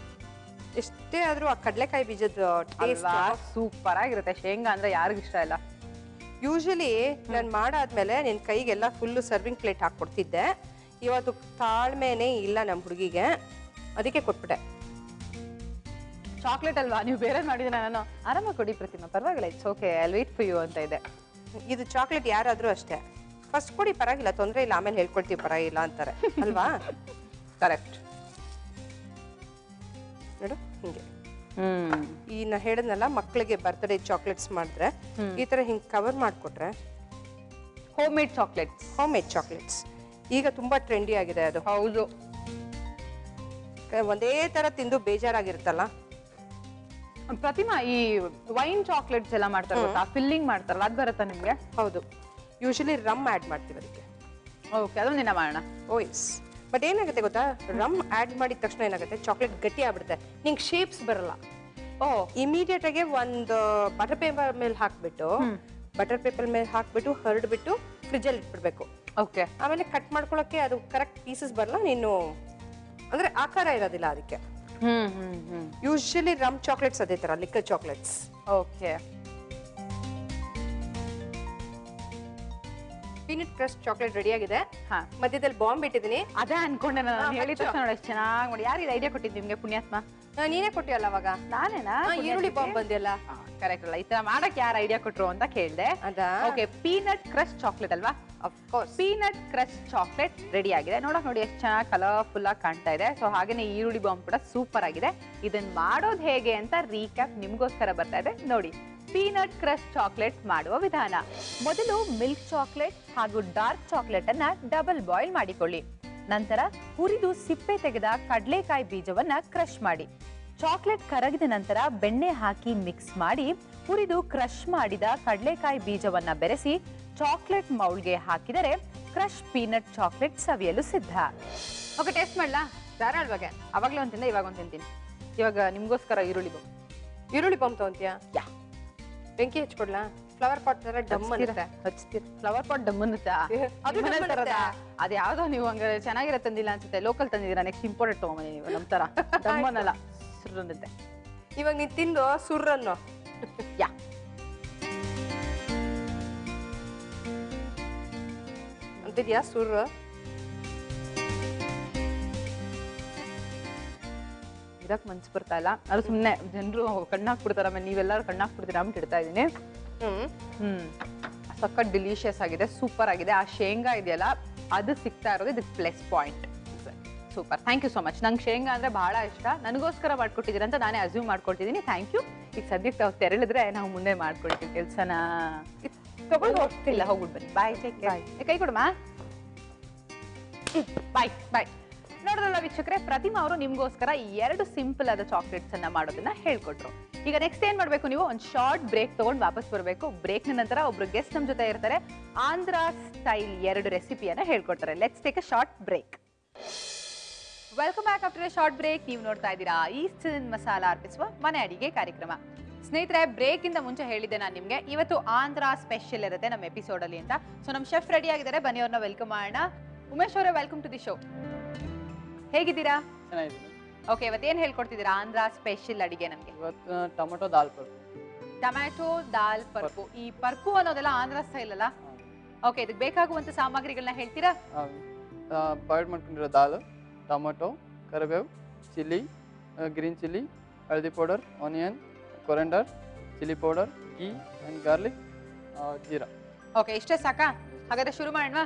ಎಷ್ಟೇ ಆದ್ರೂ ಆ ಕಡಲೆಕಾಯಿ ಬೀಜದ ಟೇಸ್ಟ್ ಸೂಪರ್ ಆಗಿರುತ್ತೆ. ಶೇಂಗಾ ಅಂದ್ರೆ ಯಾರಿಗೂ ಇಷ್ಟ ಇಲ್ಲ. ಯೂಶಲಿ ನಾನು ಮಾಡಾದ್ಮೇಲೆ ನಿನ್ ಕೈಗೆಲ್ಲ ಫುಲ್ಲು ಸರ್ವಿಂಗ್ ಪ್ಲೇಟ್ ಹಾಕ್ಕೊಡ್ತಿದ್ದೆ. ಇವತ್ತು ತಾಳ್ಮೆನೇ ಇಲ್ಲ ನಮ್ಮ ಹುಡುಗಿಗೆ, ಅದಕ್ಕೆ ಕೊಟ್ಬಿಟ್ಟೆ. ಚಾಕ್ಲೇಟ್ ಅಲ್ವಾ, ನೀವು ಬೇರೆ ಮಾಡಿದ್ರೆ ನಾನು ಆರಾಮಾಗಿ ಕೊಡಿ ಪ್ರತಿಮಾ, ಪರವಾಗಿಲ್ಲ, it's okay, I wait for you ಅಂತ ಇದೆ. ಇದು ಚಾಕ್ಲೇಟ್ ಯಾರಾದ್ರೂ ಅಷ್ಟೇ, ಫಸ್ಟ್ ಕೊಡಿ ಪರವಾಗಿಲ್ಲ, ತೊಂದರೆ ಇಲ್ಲ, ಆಮೇಲೆ ಹೇಳ್ಕೊಳ್ತೀವಿ ಪರವಾಗಿಲ್ಲ ಅಂತಾರೆ ಅಲ್ವಾ? ಕರೆಕ್ಟ್. ನೋಡು ಹಿಂಗೆ. ಈ ನಾ ಹೇಳಿದ್ನಲ್ಲ, ಮಕ್ಕಳಿಗೆ ಬರ್ತ್ಡೇ ಚಾಕ್ಲೇಟ್ಸ್ ಮಾಡಿದ್ರೆ ಈ ತರ ಹಿಂಗೆ ಕವರ್ ಮಾಡಿಕೊಟ್ರೆ. Home made chocolates. Home made chocolates ಈಗ ತುಂಬಾ ಟ್ರೆಂಡಿ ಆಗಿದೆ ಅದು. ಹೌದು, ಒಂದೇ ತರ ತಿಂದು ಬೇಜಾರಾಗಿರುತ್ತಲ್ಲ. ಪ್ರತಿಮಾ, ಈ ವೈನ್ ಚಾಕ್ಲೇಟ್ಸ್ ಎಲ್ಲ ಮಾಡ್ತಾರೆ ಗೊತ್ತಾ, ಫಿಲ್ಲಿಂಗ್ ಮಾಡ್ತಾರಲ್ಲ, ಅದು ಬರುತ್ತಾ ನಿಮ್ಗೆ? ಹೌದು, ಯೂಶಲಿ ರಮ್ ಆಡ್ ಮಾಡ್ತೀವಿ ಅದಕ್ಕೆ. ಓಕೆ, ಅದೊಂದಿನ ಮಾಡೋಣ. ಓ ಎಸ್. ಬಟ್ ಏನಾಗುತ್ತೆ ಗೊತ್ತಾ, ರಮ್ ಆಡ್ ಮಾಡಿದ ತಕ್ಷಣ ಏನಾಗುತ್ತೆ, ಚಾಕ್ಲೇಟ್ ಗಟ್ಟಿ ಆಗ್ಬಿಡುತ್ತೆ, ನಿಂಗೆ ಶೇಪ್ಸ್ ಬರಲ್ಲ. ಇಮಿಡಿಯೇಟ್ ಆಗಿ ಒಂದು ಬಟರ್ ಪೇಪರ್ ಮೇಲೆ ಹಾಕ್ಬಿಟ್ಟು ಹರಡ್ಬಿಟ್ಟು ಫ್ರಿಜ್ಜಲ್ಲಿ ಇಟ್ಬಿಡ್ಬೇಕು. ಓಕೆ. ಆಮೇಲೆ ಕಟ್ ಮಾಡ್ಕೊಳಕ್ಕೆ ಅದು ಕರೆಕ್ಟ್ ಪೀಸಸ್ ಬರಲ್ಲ, ನೀನು ಅಂದ್ರೆ ಆಕಾರ ಇರೋದಿಲ್ಲ ಅದಕ್ಕೆ. ಯೂಶಲಿ ರಮ್ ಚಾಕ್ಲೇಟ್ಸ್ ಅದೇ ತರ, liquor chocolates. Okay. Peanut crust chocolate ready ಆಗಿದೆ. ಮಧ್ಯದಲ್ಲಿ ಬಾಂಬ್ ಇಟ್ಟಿದ್ದೀನಿ. ಅದೇ ಅನ್ಕೊಂಡೆ ನಾನು, ಹೇಳಿದ ತಕ್ಷಣ ನೋಡಿ ಎಷ್ಟು ಚೆನ್ನಾಗಿ ಮಾಡಿ. ಯಾರು ಇದು ಐಡಿಯಾ ಕೊಟ್ಟಿದ್ದು ನಿಮ್ಗೆ? ಪುಣ್ಯಾತ್ಮ. ನೀನೇ ಕೊಟ್ಟಿಯಲ್ಲ ಅವಾಗ. ನಾನೇನಾ ಈರುಳ್ಳಿ ಬಾಂಬ್ ಬಂದಿಯಲ್ಲ. ಕರೆಕ್ಟ್ ಅಲ್ಲ, ಈ ತರ ಮಾಡಕ್ ಯಾರು ಐಡಿಯಾ ಕೊಟ್ರು ಅಂತ ಕೇಳಿದೆ. ಅದಾ? ಓಕೆ, ಪೀನಟ್ ಕ್ರಶ್ ಚಾಕ್ಲೇಟ್ ಅಲ್ವಾ? Of course. Peanut crush chocolate ready ಆಗಿದೆ. ನೋಡಕ್ ನೋಡಿ ಎಷ್ಟು ಚೆನ್ನಾಗಿ ಕಲರ್ಫುಲ್ ಆಗಿ ಕಾಣ್ತಾ ಇದೆ. ಸೊ ಹಾಗೇನೆ ಈರುಳ್ಳಿ ಬಾಂಬ್ ಕೂಡ ಸೂಪರ್ ಆಗಿದೆ. ಇದನ್ನ ಮಾಡೋದು ಹೇಗೆ ಅಂತ ರೀಕ್ಯಾಪ್ ನಿಮ್ಗೋಸ್ಕರ ಬರ್ತಾ ಇದೆ ನೋಡಿ. ಪೀನಟ್ ಕ್ರಶ್ ಚಾಕ್ಲೇಟ್ ಮಾಡುವ ವಿಧಾನ. ಮೊದಲು ಮಿಲ್ಕ್ ಚಾಕ್ಲೇಟ್ ಹಾಗೂ ಡಾರ್ಕ್ ಚಾಕ್ಲೇಟ್ ಅನ್ನ ಡಬಲ್ ಬಾಯ್ಲ್ ಮಾಡಿಕೊಳ್ಳಿ. ನಂತರ ಹುರಿದು ಸಿಪ್ಪೆ ತೆಗೆದ ಕಡಲೆಕಾಯಿ ಬೀಜವನ್ನ ಕ್ರಶ್ ಮಾಡಿ. ಚಾಕ್ಲೇಟ್ ಕರಗಿದ ನಂತರ ಬೆಣ್ಣೆ ಹಾಕಿ ಮಿಕ್ಸ್ ಮಾಡಿ ಹುರಿದು ಕ್ರಶ್ ಮಾಡಿದ ಕಡಲೆಕಾಯಿ ಬೀಜವನ್ನ ಬೆರೆಸಿ ಚಾಕ್ಲೇಟ್ ಮೌಲ್ಗೆ ಹಾಕಿದರೆ ಕ್ರಶ್ ಪೀನಟ್ ಚಾಕ್ಲೇಟ್ ಸವಿಯಲು ಸಿದ್ಧ. ಓಕೆ, ಟೇಸ್ಟ್ ಮಾಡ್ಲಾ? ಧಾರಾಳವಾಗಿ ಅವಾಗ್ಲೇ ಒಂದು ತಿಂದೆ, ಇವಾಗ ಒಂದು ತಿಂತೀನಿ. ಇವಾಗ ನಿಮ್ಗೋಸ್ಕರ ಈರುಳ್ಳಿ ಬಾಂಬ್. ಈರುಳ್ಳಿ ಬಾಂಬ್ ತಗೊಂತೀಯಾ? ಯಾ. ಬೆಂಕಿ ಹಚ್ಕೊಡ್ಲಾ? ಫ್ಲವರ್ ಪಾಟ್ ತರ ಡಮ್ ಅನ್ನುತ್ತೆ. ಫ್ಲವರ್ ಪಾಟ್ ಡಮ್ ಅನ್ನುತ್ತಾ? ಅದು ಯಾವ್ದೋ ನೀವು ಹಂಗಾರೆ ಚೆನ್ನಾಗಿರೋ ತಂದಿಲ್ಲ ಅನ್ಸುತ್ತೆ. ಲೋಕಲ್ ತಂದಿದ್ದೀರಾ, ನೆಕ್ಸ್ಟ್ ಇಂಪೋರ್ಟೆಡ್ ತಗೊಂಬನ್ನಿ ನೀವು. ನಮ್ ತರ ಡಮ್ ಅನ್ನಲ್ಲ, ಸುರ್ ಅನ್ನುತ್ತೆ. ಇವಾಗ ನೀನ್ ತಿಂದು ಸುರ್ರನ್ನು. ಯಾ. ಅಂತಿದ್ಯಾ ಸುರ್ರ? ಇದಕ್ ಮನ್ಸು ಬರ್ತಾ ಇಲ್ಲ. ಅದು ಸುಮ್ನೆ ಜನರು ಕಣ್ಣಾಕ್ಬಿಡ್ತಾರ, ಆಮೇಲೆ ನೀವೆಲ್ಲರೂ ಕಣ್ಣಾಕ್ಬಿಡ್ತೀರಾ ಅಂತ ಇಡ್ತಾ ಇದೀನಿ. ಸಖತ್ ಡಿಲಿಷಿಯಸ್ ಆಗಿದೆ, ಸೂಪರ್ ಆಗಿದೆ. ಆ ಶೇಂಗಾ ಇದೆಯಲ್ಲ, ಅದು ಸಿಗ್ತಾ ಇರೋದು ಇದಕ್ಕೆ plus point. Super, thank you so much. ನಂಗೆ ಶೇಂಗಾ ಅಂದ್ರೆ ಬಹಳ ಇಷ್ಟ. ನನಗೋಸ್ಕರ ಮಾಡ್ಕೊಟ್ಟಿದ್ದೀರ ಅಂತ ನಾನೇ ಅಸ್ಯೂಮ್ ಮಾಡ್ಕೊಳ್ತಿದ್ದೀನಿ. Thank you. ಈಗ ಸದ್ಯಕ್ಕೆ ತಾವು ತೆರಳಿದ್ರೆ ನಾವು ಮುಂದೆ ಮಾಡ್ಕೊಳ್ತೀವಿ ಕೆಲ್ಸನ. ತಗೊಂಡು ಹೋಗ್ತಿಲ್ಲ, ಹೋಗ್ಬಿಟ್ಟು ಬನ್ನಿ. ಬಾಯ್, ಟೇಕ್ ಕೇರ್. ಕೈ ಕೊಡಮ್ಮ. ಬಾಯ್ ಬಾಯ್. ನೋಡಿದ್ರಲ್ಲ ವೀಕ್ಷಕರೇ, ಪ್ರತಿಮಾ ಅವರು ನಿಮ್ಗೋಸ್ಕರ 2 ಸಿಂಪಲ್ ಆದ ಚಾಕ್ಲೇಟ್ಸ್ ಅನ್ನ ಮಾಡೋದನ್ನ ಹೇಳ್ಕೊಟ್ರು. ಈಗ ನೆಕ್ಸ್ಟ್ ಏನ್ ಮಾಡ್ಬೇಕು, ನೀವು ಒಂದು ಶಾರ್ಟ್ ಬ್ರೇಕ್ ತಗೊಂಡು ವಾಪಸ್ ಬರಬೇಕು. ಬ್ರೇಕ್ ನಂತರ ಒಬ್ರು ಗೆಸ್ಟ್ ನಮ್ ಜೊತೆ ಇರ್ತಾರೆ. ಆಂಧ್ರ ಸ್ಟೈಲ್ 2 ರೆಸಿಪಿಯನ್ನ ಹೇಳ್ಕೊಡ್ತಾರೆ. Let's take a short break. Welcome back after a short break. ನೀವು ನೋಡ್ತಾ ಇದ್ದೀರಾ ಈಸ್ಟರ್ನ್ ಮಸಾಲಾ ಅರ್ಪಿಸುವ ಮನೆ ಅಡಿಗೆ ಕಾರ್ಯಕ್ರಮ. ಸ್ನೇಹಿತರೆ, ಬ್ರೇಕ್ ಇಂದ ಮುಂಚೆ ಹೇಳಿದ್ದೆ ನಾನು ನಿಮ್ಗೆ, ಇವತ್ತು ಆಂಧ್ರ ಸ್ಪೆಷಲ್ ಇರುತ್ತೆ ನಮ್ಮ ಎಪಿಸೋಡ್ ಅಲ್ಲಿ ಅಂತ. ಸೊ ನಮ್ಮ ಶೆಫ್ ರೆಡಿ ಆಗಿದ್ದಾರೆ, ಬನ್ನಿ ಅವ್ರನ್ನ ವೆಲ್ಕಮ್ ಮಾಡೋಣ. ಉಮೇಶ್ ಅವರೇ, ವೆಲ್ಕಮ್ ಟು ದಿ ಶೋ. ಹೇಗಿದ್ದೀರಾ? ಚೆನ್ನಾಗಿದ್ದೀನಿ. ಓಕೆ, ಇವತ್ತೇನು ಹೇಳ್ಕೊಡ್ತಿದ್ದೀರಾ ಆಂಧ್ರ ಸ್ಪೆಷಲ್ ಅಡಿಗೆ ನಮಗೆ? ಇವತ್ತು ಟೊಮೆಟೊ ದಾಲ್ ಪರ್ಪು. ಟೊಮ್ಯಾಟೊ ದಾಲ್ ಪರ್ಪು. ಈ ಪರ್ಪು ಅನ್ನೋದೆಲ್ಲ ಆಂಧ್ರ ಸ್ಟೈಲ್ ಅಲ್ಲ? ಓಕೆ, ಇದಕ್ಕೆ ಬೇಕಾಗುವಂತ ಸಾಮಗ್ರಿಗಳನ್ನ ಹೇಳ್ತೀರಾ? ಬಾಯ್ಲ್ ಮಾಡ್ಕೊಂಡಿರೋ ದಾಲ್, ಟೊಮೆಟೊ, ಕರಿಬೇವು, ಚಿಲ್ಲಿ, ಗ್ರೀನ್ ಚಿಲ್ಲಿ, ಹಳದಿ powder, onion, coriander, chilli powder, ghee and garlic, jeera. Okay, ಇಷ್ಟೇ ಸಾಕಾ? ಹಾಗಾದ್ರೆ ಶುರು ಮಾಡೋಣ.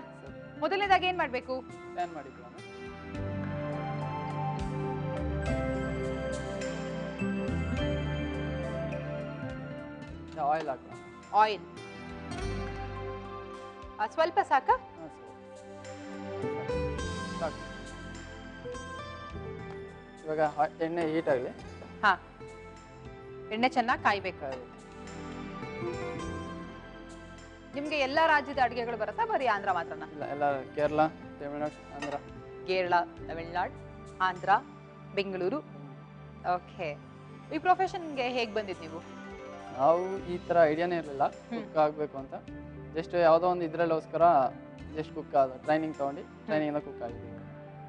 ಮೊದಲನೇದಾಗಿ ಏನ್ ಮಾಡ್ಬೇಕು? ಪ್ಯಾನ್ ಮಾಡಿಕೊಳ್ಳೋಣ. ಆಯಿಲ್ ಹಾಕೋಣ. ಆಯಿಲ್ ಸ್ವಲ್ಪ ಸಾಕಾ? ಸಾಕು. ಇವಾಗ ಎಣ್ಣೆ ಹೀಟ್ ಆಗಲಿ. ಹಾ, ಎಣ್ಣೆ ಚೆನ್ನಾಗಿ ಕಾಯ್ಬೇಕು. ನಿಮ್ಗೆ ಎಲ್ಲಾ ರಾಜ್ಯದ ಅಡಿಗೆಗಳು ಬರುತ್ತಾ, ಬರೀ ಆಂಧ್ರ ಮಾತ್ರನಾ? ಇಲ್ಲ, ಎಲ್ಲ ಕೇರಳ, ತಮಿಳ್ನಾಡು, ಆಂಧ್ರ. ಕೇರಳ, ತಮಿಳ್ನಾಡು, ಆಂಧ್ರ, ಬೆಂಗಳೂರು. ಓಕೆ, ಈ ಪ್ರೊಫೆಷನ್ಗೆ ಹೇಗೆ ಬಂದಿದ್ದು ನೀವು? ನಾವು ಈ ಥರ ಐಡಿಯಾನೇ ಇರಲಿಲ್ಲ ಕುಕ್ ಆಗಬೇಕು ಅಂತ. ಜಸ್ಟ್ ಯಾವುದೋ ಒಂದು ಇದರಲ್ಲೋಸ್ಕರ ಜಸ್ಟ್ ಕುಕ್ ಆದ ಟ್ರೈನಿಂಗ್ ತೊಗೊಂಡು ಟ್ರೈನಿಂಗಿಂದ ಕುಕ್ ಆಗಿದ್ದೀವಿ.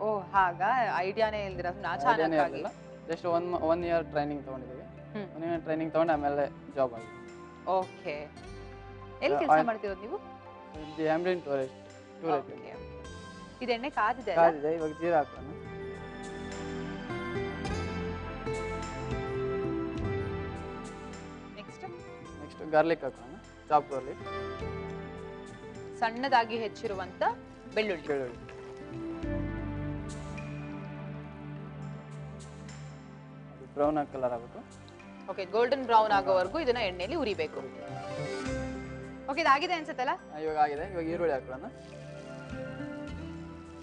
ಓ, ಹಾಗ ಐಡಿಯಾನೇ ಇಲ್ದಿರ ಇರಲಿಲ್ಲ. ಜಸ್ಟ್ ಒನ್ ಇಯರ್ ಟ್ರೈನಿಂಗ್ ತೊಗೊಂಡಿದ್ದೀವಿ. 1 ಇಯರ್ ಟ್ರೈನಿಂಗ್ ತೊಗೊಂಡು ಆಮೇಲೆ ಜಾಬ್ ಆಗಿದೆ. ಓಕೆ, ಎಲ್ಲಿ ಕೆಲಸ ಮಾಡ್ತಿರೋದು ನೀವು? The ambient tourist. ಇದು ಎಣ್ಣೆ ಕಾದಿದೆ? ಕಾದಿದೆ. ಇವಾಗ ಜೀರಾ ಹಾಕೋಣ. ನೆಕ್ಸ್ಟ್ ಗಾರ್ಲಿಕ್ ಹಾಕೋಣ. Chop garlic. ಸಣ್ಣದಾಗಿ ಹೆಚ್ಚಿರುವಂತ ಬೆಳ್ಳುಳ್ಳಿ. ಬ್ರೌನ್ ಕಲರ್ ಆಗಬೇಕು. ಓಕೆ, ಗೋಲ್ಡನ್ ಬ್ರೌನ್ ಆಗೋವರೆಗೂ ಇದನ್ನ ಎಣ್ಣೆಯಲ್ಲಿ ಉರಿಬೇಕು. ಓಕೆ, ಇದಾಗಿದೆ ಅನ್ಸುತ್ತಲ್ಲ? ಇವಾಗ ಆಗಿದೆ. ಇವಾಗ ಈರುಳ್ಳಿ ಹಾಕೋಣ.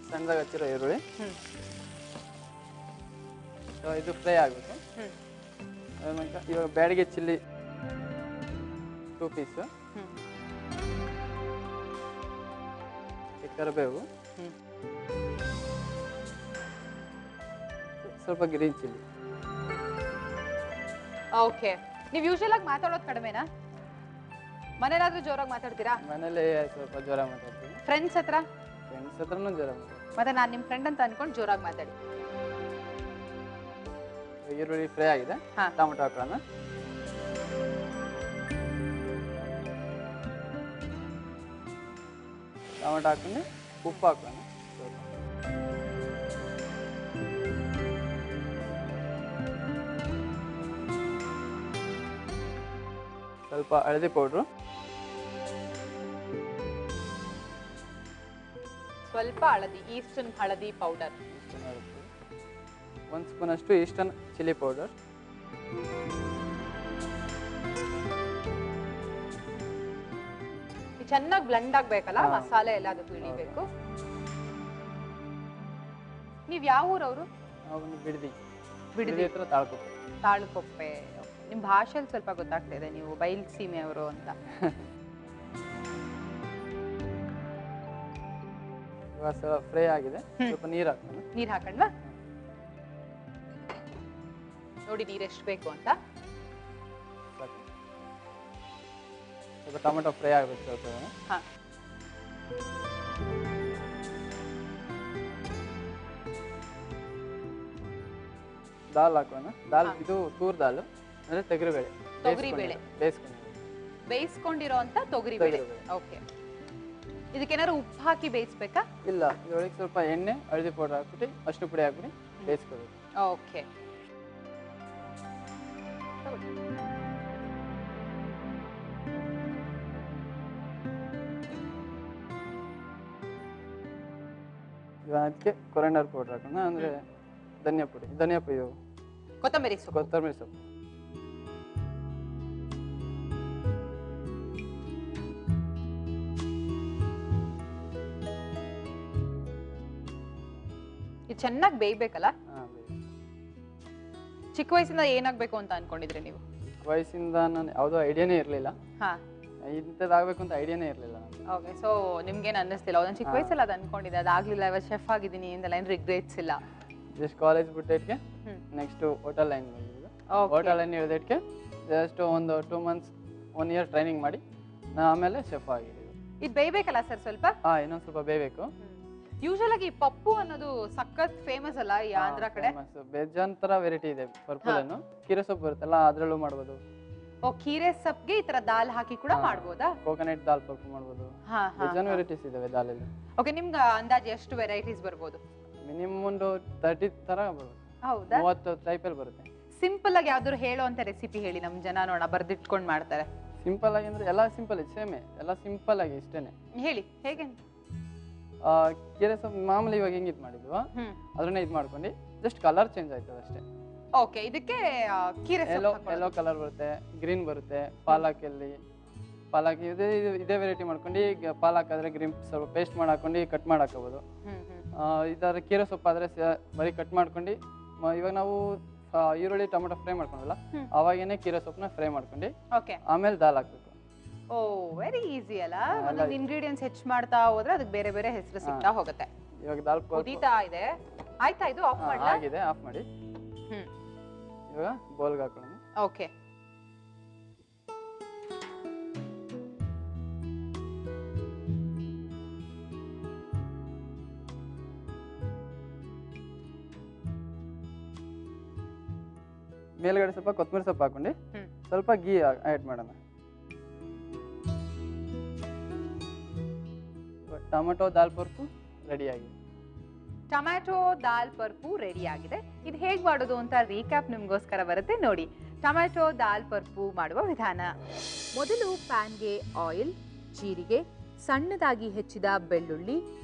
ಸಣ್ಣದಾಗಿ ಹಚ್ಚಿರೋ ಈರುಳ್ಳಿ. ಇದು ಫ್ರೈ ಆಗಬೇಕು. ಇವಾಗ ಬ್ಯಾಡಿಗೆ ಚಿಲ್ಲಿ 2 ಪೀಸ್, ಕರಿಬೇವು, ಸ್ವಲ್ಪ ಗ್ರೀನ್ ಚಿಲ್ಲಿ. ಓಕೆ, ನೀವು ಯೂಶುವಲ್ ಆಗಿ ಮಾತಾಡೋದು ಕಡಿಮೆನಾ? ಮನೇಲಾದ್ರೂ ಜೋರಾಗಿ ಮಾತಾಡ್ತೀರಾ? ಮನೇಲಿ ಸ್ವಲ್ಪ ಜೋರ ಮಾತಾಡ್ತೀವಿ. ಫ್ರೆಂಡ್ಸ್ ಹತ್ರನೂ ಜೋರ ಮಾತಾಡ್ತೀವಿ. ಮತ್ತೆ ನಾನು ನಿಮ್ಮ ಫ್ರೆಂಡ್ ಅಂತ ಅನ್ಕೊಂಡು ಜೋರಾಗಿ ಮಾತಾಡಿ. ಈರುಳ್ಳಿ ಫ್ರೈ ಆಗಿದೆ. ಟೊಮೆಟೊ ಹಾಕೋಣ. ಟೊಮೆಟೊ ಹಾಕೊಂಡು ಉಪ್ಪು ಹಾಕೋಣ. ಸ್ವಲ್ಪ ಹಳದಿ ಪೌಡ್ರು, ಸ್ವಲ್ಪ ಹಳದಿ, ಈಸ್ಟರ್ನ್ ಹಳದಿ ಪೌಡರ್. 1 ಸ್ಪೂನ್ ಅಷ್ಟು ಈಸ್ಟರ್ನ್ ಚಿಲ್ಲಿ ಪೌಡರ್, ಚೆನ್ನಾಗಿ ಬ್ಲೆಂಡ್ ಆಗ್ಬೇಕಲ್ಲ ಮಸಾಲೆ ಎಲ್ಲ ಅದು ಇಳಿಬೇಕು. ನೀವ್ ಯಾವ ಊರವರು? ಬಿಡದಿ ಬಿಡದಿ ಹತ್ರ ತಾಳ್ಕೊಪ್ಪೆ. ತಾಳ್ಕೊಪ್ಪೆ. ನಿಮ್ ಭಾಷೆಯಲ್ಲಿ ಸ್ವಲ್ಪ ಗೊತ್ತಾಗ್ತಾ ಇದೆ ನೀವು ಬಯಲ್ಸೀಮೆಯವರು ಅಂತ. ಇವಾಗ ಸ್ವಲ್ಪ ಫ್ರೈ ಆಗಿದೆ, ಸ್ವಲ್ಪ ನೀರು ಹಾಕೋಣ. ನೀರ್ ಹಾಕಣ್ವಾ? ನೋಡಿ ನೀರ್ ಎಷ್ಟು ಬೇಕು ಅಂತ. ಸಾಕು. ಸ್ವಲ್ಪ ಟೊಮೆಟೊ ಫ್ರೈ ಆಗಬೇಕು ಸ್ವಲ್ಪ. ಹಾ, ದಾಲ್ ಹಾಕೋಣ. ದಾಲ್ ಇದು ತೂರ್ ದಾಲ್ ಅಂದ್ರೆ ತೊಗರಿಬೇಳೆ. ತೊಗರಿಬೇಳೆ ಬೇಯಿಸ್ಕೊಂಡಿರೋ ಅಂತ ತೊಗರಿಬೇಳೆ. ಓಕೆ, ಇದಕ್ಕೇನಾದ್ರು ಉಪ್ಪು ಹಾಕಿ ಬೇಯಿಸ್ಬೇಕಾ? ಇಲ್ಲ, ಇದರೊಳಗೆ ಸ್ವಲ್ಪ ಎಣ್ಣೆ, ಹಳದಿ ಪೌಡರ್ ಹಾಕ್ಬಿಟ್ಟು ಅಷ್ಟು ಪುಡಿ ಹಾಕ್ಬಿಟ್ಟು ಬೇಯಿಸ್ಕೋಬೇಕು. ಓಕೆ, ಇವಾಗ ಅದಕ್ಕೆ ಕೊರೆಂಡರ್ ಪೌಡರ್ ಹಾಕೋಣ, ಅಂದ್ರೆ ಧನಿಯಾ ಪುಡಿ, ಕೊತ್ತಂಬರಿ ಸೊಪ್ಪು. ಕೊತ್ತಂಬರಿ ಸೊಪ್ಪು. ಇದು ಚೆನ್ನಾಗಿ ಬೇಯ್ಬೇಕಲ್ಲ? ಹಾ, ಚಿಕ್ಕ ವಯಸ್ಸಿಂದ ಏನಾಗ್ಬೇಕು ಅಂತ ಅನ್ಕೊಂಡಿದ್ರಿ ನೀವು? ವಯಸ್ಸಿಂದ ನಾನು ಯಾವುದೋ ಐಡಿಯಾನೇ ಇರಲಿಲ್ಲ, ಹಾ, ಇಂಥದ್ದಾಗಬೇಕು ಅಂತ ಐಡಿಯಾನೇ ಇರಲಿಲ್ಲ. ಓಕೆ, ಸೊ ನಿಮ್ಗೇನು ಅನ್ನಿಸ್ತಿಲ್ಲ ನಾನು ಚಿಕ್ಕ ವಯಸ್ಸಲ್ಲಿ ಅದು ಅನ್ಕೊಂಡಿದ್ದೆ, ಅದಾಗ್ಲಿಲ್ಲ, ಇವಾಗ ಶೆಫ್ ಆಗಿದ್ದೀನಿ ಅಂತೆಲ್ಲ ಏನು ರಿಗ್ರೆಟ್ಸ್ ಇಲ್ಲ? ಜಸ್ಟ್ ಕಾಲೇಜ್ ಬಿಟ್ಟಿದ್ಕೆ ನೆಕ್ಸ್ಟ್ ಹೋಟೆಲ್ ಲೈನ್ ಬಂದಿದ್ದು. ಹೋಟೆಲ್ ಲೈನ್ ಇಳಿದಕ್ಕೆ ಜಸ್ಟ್ ಒಂದು 2 ಮಂತ್ಸ್ 1 ಇಯರ್ ಟ್ರೈನಿಂಗ್ ಮಾಡಿ ಆಮೇಲೆ ಶೆಫ್ ಆಗಿದ್ದೀವಿ. ಇದು ಬೇಯ್ಬೇಕಲ್ಲ ಸರ್ ಸ್ವಲ್ಪ? ಇನ್ನೊಂದು ಸ್ವಲ್ಪ ಬೇಯಬೇಕು. ಯೂಶಲ್ ಆಗಿ ಪಪ್ಪು ಅನ್ನೋದು ಸಖತ್ ಫೇಮಸ್ ಅಲ್ಲ ಈ ಆಂಧ್ರ ಕಡೆ? ಬೇಜಾನ್ ತರ ವೆರೈಟಿ ಇದೆ. ಪರ್ಪಲ್ ಅನ್ನು ಕೀರೆ ಸೊಪ್ಪು ಬರುತ್ತಲ್ಲ ಅದ್ರಲ್ಲೂ ಮಾಡ್ಬೋದು. ಓ, ಕೀರೆ ಸೊಪ್ಪಿಗೆ ಈ ತರ ದಾಲ್ ಹಾಕಿ ಕೂಡ ಮಾಡ್ಬೋದಾ? ಕೋಕೋನಟ್ ದಾಲ್ ಪರ್ಪಲ್ ಮಾಡ್ಬೋದು. ಬೇಜಾನ್ ವೆರೈಟೀಸ್ ಇದಾವೆ ದಾಲಲ್ಲಿ. ಓಕೆ, ನಿಮ್ಗೆ ಅಂದಾಜು ಎಷ್ಟು ವೆರೈಟೀಸ್ ಬರ್ಬೋದು? ಮಿನಿಮಮ್ ಒಂದು 30 ತರ ಬರ್ಬೋದು. ಹೌದಾ? 30 ಟೈಪಲ್ಲಿ ಬರುತ್ತೆ. ಸಿಂಪಲ್ ಆಗಿ ಯಾವ್ದಾದ್ರು ಹೇಳೋ ಅಂತ ರೆಸಿಪಿ ಹೇಳಿ, ನಮ್ ಜನ ನೋಡ ಬರ್ದಿಟ್ಕೊಂಡು ಮಾಡ್ತಾರೆ. ಸಿಂಪಲ್ ಆಗಿ ಅಂದ್ರೆ ಎಲ್ಲ ಸಿಂಪಲ್ ಸೇಮೆ, ಎಲ್ಲ ಸಿಂಪಲ್ ಆಗಿ ಇಷ್ಟೇನೆ. ಹೇಳಿ ಹೇಗೆ? ಕೀರೆ ಸೊಪ್ಪು ಮಾಮೂಲಿ ಇವಾಗ ಹೆಂಗ್ ಇದು ಮಾಡಿದ್ವಾ ಅದನ್ನೇ ಇದು ಮಾಡ್ಕೊಂಡು ಜಸ್ಟ್ ಕಲರ್ ಚೇಂಜ್ ಆಯ್ತದೆ ಅಷ್ಟೇ. ಓಕೆ, ಇದಕ್ಕೆ ಕೀರೆ ಎಲ್ಲೋ ಕಲರ್ ಬರುತ್ತೆ, ಗ್ರೀನ್ ಬರುತ್ತೆ. ಪಾಲಕ್ ಇದೇ ವೆರೈಟಿ ಮಾಡ್ಕೊಂಡು ಈಗ ಪಾಲಕ್ ಆದ್ರೆ ಗ್ರೀನ್ ಸ್ವಲ್ಪ ಪೇಸ್ಟ್ ಮಾಡಿ ಹಾಕೊಂಡು ಕಟ್ ಮಾಡಿ ಹಾಕೋಬಹುದು. ಇದರ ಕೀರೆ ಸೊಪ್ಪು ಆದ್ರೆ ಬರೀ ಕಟ್ ಮಾಡ್ಕೊಂಡು ಇವಾಗ ನಾವು ಈರುಳ್ಳಿ ಟೊಮೆಟೊ ಫ್ರೈ ಮಾಡ್ಕೊಂಡಲ್ಲ ಅವಾಗೇನೆ ಕೀರೆ ಸೊಪ್ಪನ್ನ ಫ್ರೈ ಮಾಡ್ಕೊಂಡು ಆಮೇಲೆ ದಾಲ್ ಹಾಕ್ಬೇಕು. ಓ, ವೆರಿ ಈಸಿ ಅಲ್ಲ? ಒಂದೊಂದು ಇಂಗ್ರೀಡಿಯೆಂಟ್ಸ್ ಹೆಚ್ಚು ಮಾಡ್ತಾ ಹೋದ್ರೆ ಅದಕ್ಕೆ ಬೇರೆ ಬೇರೆ ಹೆಸರು ಸಿಗ್ತಾ ಹೋಗುತ್ತೆ. ಇವಾಗ ದಾಲ್ ಕುದೀತಾ ಇದೆ. ಆಯ್ತಾ, ಇದು ಆಫ್ ಮಾಡ್ಲಾ? ಆಗಿದೆ, ಆಫ್ ಮಾಡಿ. ಇವಾಗ ಬೌಲ್ಗೆ ಹಾಕೋಣ. ಓಕೆ, ಮೇಲ್ಗಡೆ ಸ್ವಲ್ಪ ಕೊತ್ತಂಬರಿ ಸೊಪ್ಪು ಹಾಕೊಂಡು ಸ್ವಲ್ಪ ಗೀ ಆ್ಯಡ್ ಮಾಡೋಣ. ಟೊಮೆಟೊ ದಾಲ್ ಪರ್ಪು ರೆಡಿ ಆಗಿದೆ. ಟೊಮ್ಯಾಟೊ ದಾಲ್ ಪರ್ಪು ರೆಡಿ ಆಗಿದೆ. ಇದು ಹೇಗೆ ಮಾಡೋದು ಅಂತ ರೀಕ್ಯಾಪ್ ನಿಮ್ಗೋಸ್ಕರ ಬರುತ್ತೆ ನೋಡಿ. ಟೊಮ್ಯಾಟೊ ದಾಲ್ ಪರ್ಪು ಮಾಡುವ ವಿಧಾನ: ಮೊದಲು ಪ್ಯಾನ್ಗೆ ಆಯಿಲ್, ಜೀರಿಗೆ, ಸಣ್ಣದಾಗಿ ಹೆಚ್ಚಿದ ಬೆಳ್ಳುಳ್ಳಿ,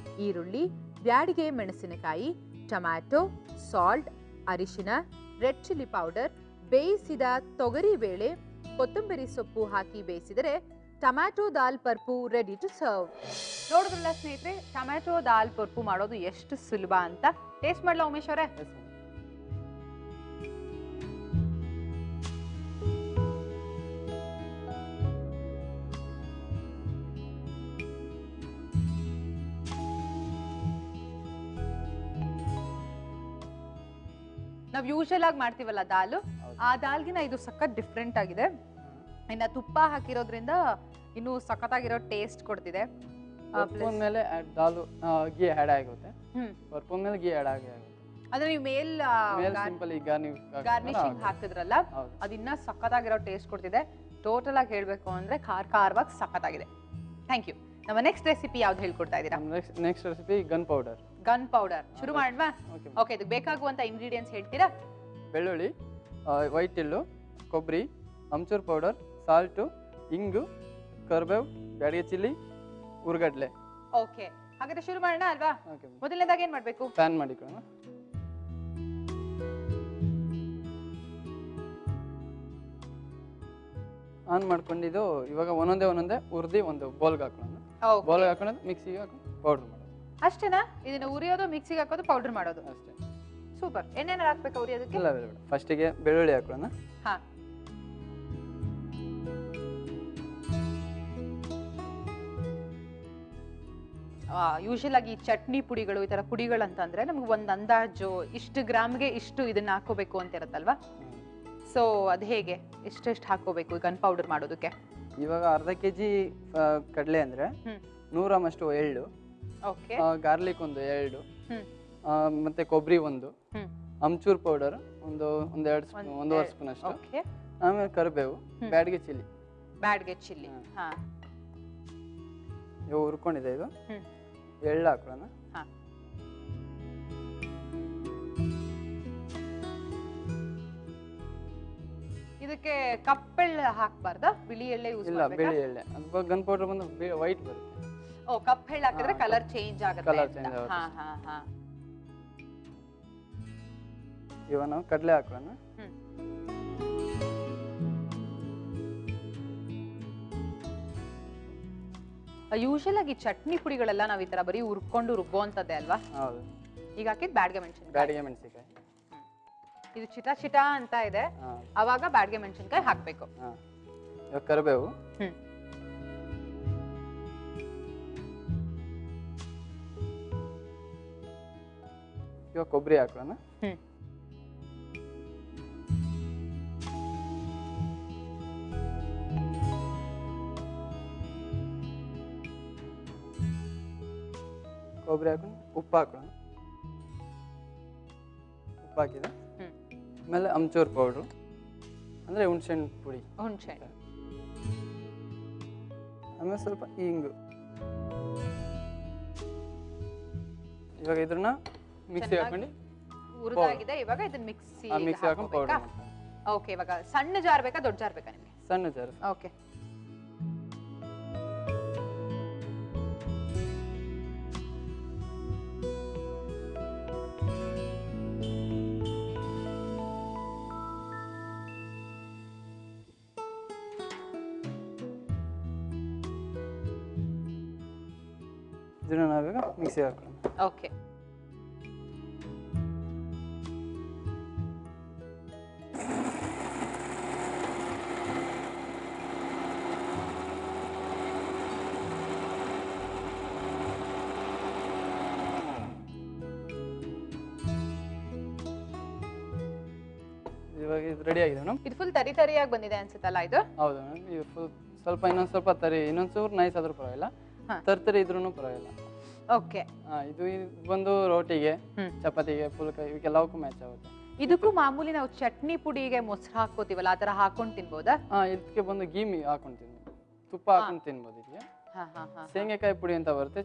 ಈರುಳ್ಳಿ, ಬ್ಯಾಡಿಗೆ ಮೆಣಸಿನಕಾಯಿ, ಟೊಮ್ಯಾಟೊ, ಸಾಲ್ಟ್, ಅರಿಶಿನ, ರೆಡ್ ಚಿಲ್ಲಿ ಪೌಡರ್, ಬೇಯಿಸಿದ ತೊಗರಿ ಬೇಳೆ, ಕೊತ್ತಂಬರಿ ಸೊಪ್ಪು ಹಾಕಿ ಬೇಯಿಸಿದರೆ ಟೊಮ್ಯಾಟೊ ದಾಲ್ ಪರ್ಪು ರೆಡಿ ಟು ಸರ್ವ್. ನೋಡಿದ್ರಲ್ಲ ಸ್ನೇಹಿತರೆ, ಟೊಮ್ಯಾಟೊ ದಾಲ್ ಪರ್ಪು ಮಾಡೋದು ಎಷ್ಟು ಸುಲಭ ಅಂತ. ಟೇಸ್ಟ್ ಮಾಡ್ಲಾ ಉಮೇಶ್ ಅವರೇ? ನಾವು ಯೂಶಲ್ ಆಗಿ ಮಾಡ್ತೀವಲ್ಲ ದಾಲು, ಆ ದಾಲ್ಗಿನ ಇದು ಸಖತ್ ಡಿಫ್ರೆಂಟ್ ಆಗಿದೆ. ಇನ್ನ ತುಪ್ಪ ಹಾಕಿರೋದ್ರಿಂದ ಇನ್ನು ಸಖತ್ತಾಗಿರೋ ಟೇಸ್ಟ್ ಕೊಡ್ತಿದೆ. ಮೇಲೆ ದಾಲು ಗೀ ಆ್ಯಡ್ ಆಗುತ್ತೆ. ಪರ್ಪಲ್ ಮೇಲೆ ಗೀ ಆ್ಯಡ್ ಆಗುತ್ತೆ. ಅಂದ್ರೆ ನೀವು ಸಿಂಪಲ್ ಈಗ ನೀವು ಗಾರ್ನಿಶಿಂಗ್ ಹಾಕಿದ್ರಲ್ಲ, ಅದಿನ್ನ ಸಖತ್ತಾಗಿರೋ ಟೇಸ್ಟ್ ಕೊಡ್ತಿದೆ. ಟೋಟಲ್ ಆಗಿ ಹೇಳ್ಬೇಕು ಅಂದ್ರೆ ಖಾರವಾಗಿ ಸಖತ್ತಾಗಿದೆ. ಥ್ಯಾಂಕ್ ಯು. ನಮ್ಮ ನೆಕ್ಸ್ಟ್ ರೆಸಿಪಿ ಯಾವ್ದು ಹೇಳ್ಕೊಡ್ತಾ ಇದ್ದೀರಾ? Next recipe gun powder. Gun powder ಶುರು ಮಾಡ್ವಾ? ಓಕೆ, ಇದಕ್ಕೆ ಬೇಕಾಗುವಂತ ಇಂಗ್ರೀಡಿಯೆಂಟ್ಸ್ ಹೇಳ್ತೀರಾ? ಬೆಳ್ಳುಳ್ಳಿ, ವೈಟ್ ಎಳ್ಳು, ಕೊಬ್ಬರಿ, ಅಮ್ಚೂರ್ ಪೌಡರ್, ಸಾಲ್ಟು, ಇಂಗು, ಕರ್ಬೇವು, ಬ್ಯಾಡಗಿ ಚಿಲ್ಲಿ, ಉರ್ಗಡ್ಲೆ. ಓಕೆ, ಹಾಗಾದ್ರೆ ಶುರು ಮಾಡೋಣ ಅಲ್ವಾ? ಓಕೆ, ಮೊದಲನೇದಾಗಿ ಏನ್ ಮಾಡ್ಬೇಕು? ಪ್ಯಾನ್ ಮಾಡಿಕೊಳ್ಳೋಣ. ಆನ್ ಮಾಡ್ಕೊಂಡಿದ್ದು ಇವಾಗ ಒಂದೊಂದೇ ಹುರಿದು ಒಂದು ಬೌಲ್ಗೆ ಹಾಕೊಳ್ಳೋಣ. ಬೌಲ್ಗೆ ಹಾಕೊಂಡು ಮಿಕ್ಸಿಗೆ ಹಾಕೊಂಡು ಪೌಡರ್ ಮಾಡೋದು. ಅಷ್ಟೇನಾ? ಇದನ್ನ ಉರಿಯೋದು, ಮಿಕ್ಸಿಗೆ ಹಾಕೋದು, ಪೌಡರ್ ಮಾಡೋದು ಅಷ್ಟೇ. ಸೂಪರ್. ಏನೇನು ಹಾಕ್ಬೇಕಾ ಉರಿಯೋದಕ್ಕೆ? ಇಲ್ಲ ಬೇಡ, ಫಸ್ಟಿಗೆ ಬೆಳ್ಳುಳ್ಳಿ ಹಾಕೊಳ್ಳೋಣ. ಹಾ, ಯೂಶಲ್ ಆಗಿ ಚಟ್ನಿ ಪುಡಿಗಳು, ಈ ತರ ಪುಡಿಗಳಂತಂದ್ರೆ ನಮ್ಗೆ ಒಂದು ಅಂದಾಜು ಇಷ್ಟು ಗ್ರಾಮ್ಗೆ ಇಷ್ಟು ಇದನ್ನ ಹಾಕೋಬೇಕು ಅಂತ ಇರುತ್ತಲ್ವಾ? ಸೊ ಅದು ಹೇಗೆ, ಎಷ್ಟೆಷ್ಟು ಹಾಕೋಬೇಕು ಗನ್ ಪೌಡರ್ ಮಾಡೋದಕ್ಕೆ? ಇವಾಗ ಅರ್ಧ ಕೆಜಿ ಕಡಲೆ ಅಂದ್ರೆ 100 ಗ್ರಾಮ್ ಅಷ್ಟು ಎಳ್ಳು, ಓಕೆ, ಗಾರ್ಲಿಕ್ ಒಂದು 2, ಮತ್ತೆ ಕೊಬ್ಬರಿ ಒಂದು, ಅಮ್ಚೂರ್ ಪೌಡರ್ ಒಂದೆರಡು ಸ್ಪೂನ್, 1.5 ಸ್ಪೂನ್ ಅಷ್ಟು, ಓಕೆ, ಆಮೇಲೆ ಕರಿಬೇವು, ಬ್ಯಾಡಗಿ ಚಿಲ್ಲಿ. ಬ್ಯಾಡ್ಗೆ ಚಿಲ್ಲಿ. ಹಾ, ಇವಾಗ ಹುರ್ಕೊಂಡಿದೆ ಇದು. ಎಳ್ಳು ಹಾಕೊಳ್ಳೋಣ. ಹಾ, ಇದಕ್ಕೆ ಕಪ್ಪೆಳ್ಳ ಹಾಕ್ಬಾರ್ದಾ? ಬಿಳಿ ಎಳ್ಳೆ ಯೂಸ್ ಇಲ್ಲ, ಮಾಡ್ಬೇಕಾ? ಬಿಳಿ ಎಳ್ಳೆ. ಅದು ಗನ್ ಪೌಡರ್ ಬಂದು ವೈಟ್ ಬರುತ್ತೆ. ಓ, ಕಪ್ಪೆಳ್ಳ ಹಾಕಿದ್ರೆ ಕಲರ್ ಚೇಂಜ್ ಆಗುತ್ತೆ Colour ಅಂತ. change ಆಗುತ್ತೆ. ಹಾ ಹಾ ಹಾ. ಇವಾಗ ನಾವು ಕಡಲೆ ಹಾಕೋಣ. ಯೂಶಲ್ ಆಗಿ ಚಟ್ನಿ ಪುಡಿಗಳೆಲ್ಲ ನಾವ್ ಈ ತರ ಬರೀ ಹುರ್ಕೊಂಡು ರುಬ್ಬುವಂತದ್ದೇ ಅಲ್ವಾ? ಹೌದು. ಈಗ ಹಾಕಿದ್ ಬ್ಯಾಡ್ಗೆ ಮೆಣಸಿನ್ಕಾಯಿ. ಬ್ಯಾಡಗಿ ಮೆಣಸಿನಕಾಯಿ. ಇದು ಚಿಟ ಚಿಟ ಅಂತ ಇದೆ, ಅವಾಗ ಬ್ಯಾಡ್ಗೆ ಮೆಣಸಿನ್ಕಾಯಿ ಹಾಕ್ಬೇಕು. ಇವಾಗ ಕರಿಬೇವು, ಇವಾಗ ಕೊಬ್ಬರಿ ಹಾಕೋಣ. ಕೊಬ್ಬರಿ ಹಾಕೊಂಡು ಉಪ್ಪು ಹಾಕೋಣ. ಉಪ್ಪು ಹಾಕಿದೆ. ಆಮೇಲೆ ಅಮ್ಚೂರ್ ಪೌಡ್ರು ಅಂದರೆ ಹುಣಸೆಹಣ್ಣು ಪುಡಿ. ಹುಣಸೆ. ಆಮೇಲೆ ಸ್ವಲ್ಪ ಇಂಗು. ಇವಾಗ ಇದ್ರನ್ನ ಮಿಕ್ಸಿ ಹಾಕೊಂಡು ಹುರಿದಾಗಿದೆ. ಇವಾಗ ಇದನ್ನ ಮಿಕ್ಸಿ ಹಾಕೊಂಡು ಪೌಡರ್ ಮಾಡ್ಕೊಂಡು. ಓಕೆ, ಇವಾಗ ಸಣ್ಣ ಜಾರ್ ಬೇಕಾ ದೊಡ್ಡ ಜಾರ್ ಬೇಕಾ ನಿಮಗೆ? ಸಣ್ಣ ಜಾರ್. ಓಕೆ, ಇದನ್ನ ನಾವೀಗ ಮಿಕ್ಸಿ ಹಾಕೋಣ. ಓಕೆ. ಇವಾಗ ಇದು ರೆಡಿ ಆಗಿದೆ ಮೇಡಮ್. ಇದು ಫುಲ್ ತರಿ ತರಿಯಾಗಿ ಬಂದಿದೆ ಅನ್ಸುತ್ತಲ್ಲ ಇದು? ಹೌದು ಮೇಡಮ್. ಇದು ಫುಲ್ ಸ್ವಲ್ಪ ಇನ್ನೊಂದು ಸ್ವಲ್ಪ ತರಿ, ಇನ್ನೊಂದ್ಸೂರು ನೈಸ್ ಆದ್ರೂ ಪರವಾಗಿಲ್ಲ, ತರ್ತರಿ ಇದ್ರೂ ಪರವಾಗಿಲ್ಲ. ಓಕೆ. ಇದು ಬಂದು ರೋಟಿಗೆ, ಚಪಾತಿಗೆ, ಪುಲ್ಕ ಇವಕ್ಕೆಲ್ಲವಕ್ಕೂ ಮ್ಯಾಚ್ ಆಗುತ್ತೆ. ಇದಕ್ಕೂ ಮಾಮೂಲಿ ನಾವು ಚಟ್ನಿ ಪುಡಿಗೆ ಮೊಸರು ಹಾಕೋತೀವಲ್ಲ, ಆ ತರ ಹಾಕೊಂಡು ತಿನ್ಬೋದಾ? ಇದಕ್ಕೆ ಬಂದು ಗೀ ಹಾಕೊಂಡು ತಿನ್ಬೋದು, ತುಪ್ಪ ಹಾಕೊಂಡು ತಿನ್ಬೋದು. ಇದಕ್ಕೆ ಶೇಂಗಾಕಾಯಿ ಪುಡಿ ಅಂತ ಬರುತ್ತೆ,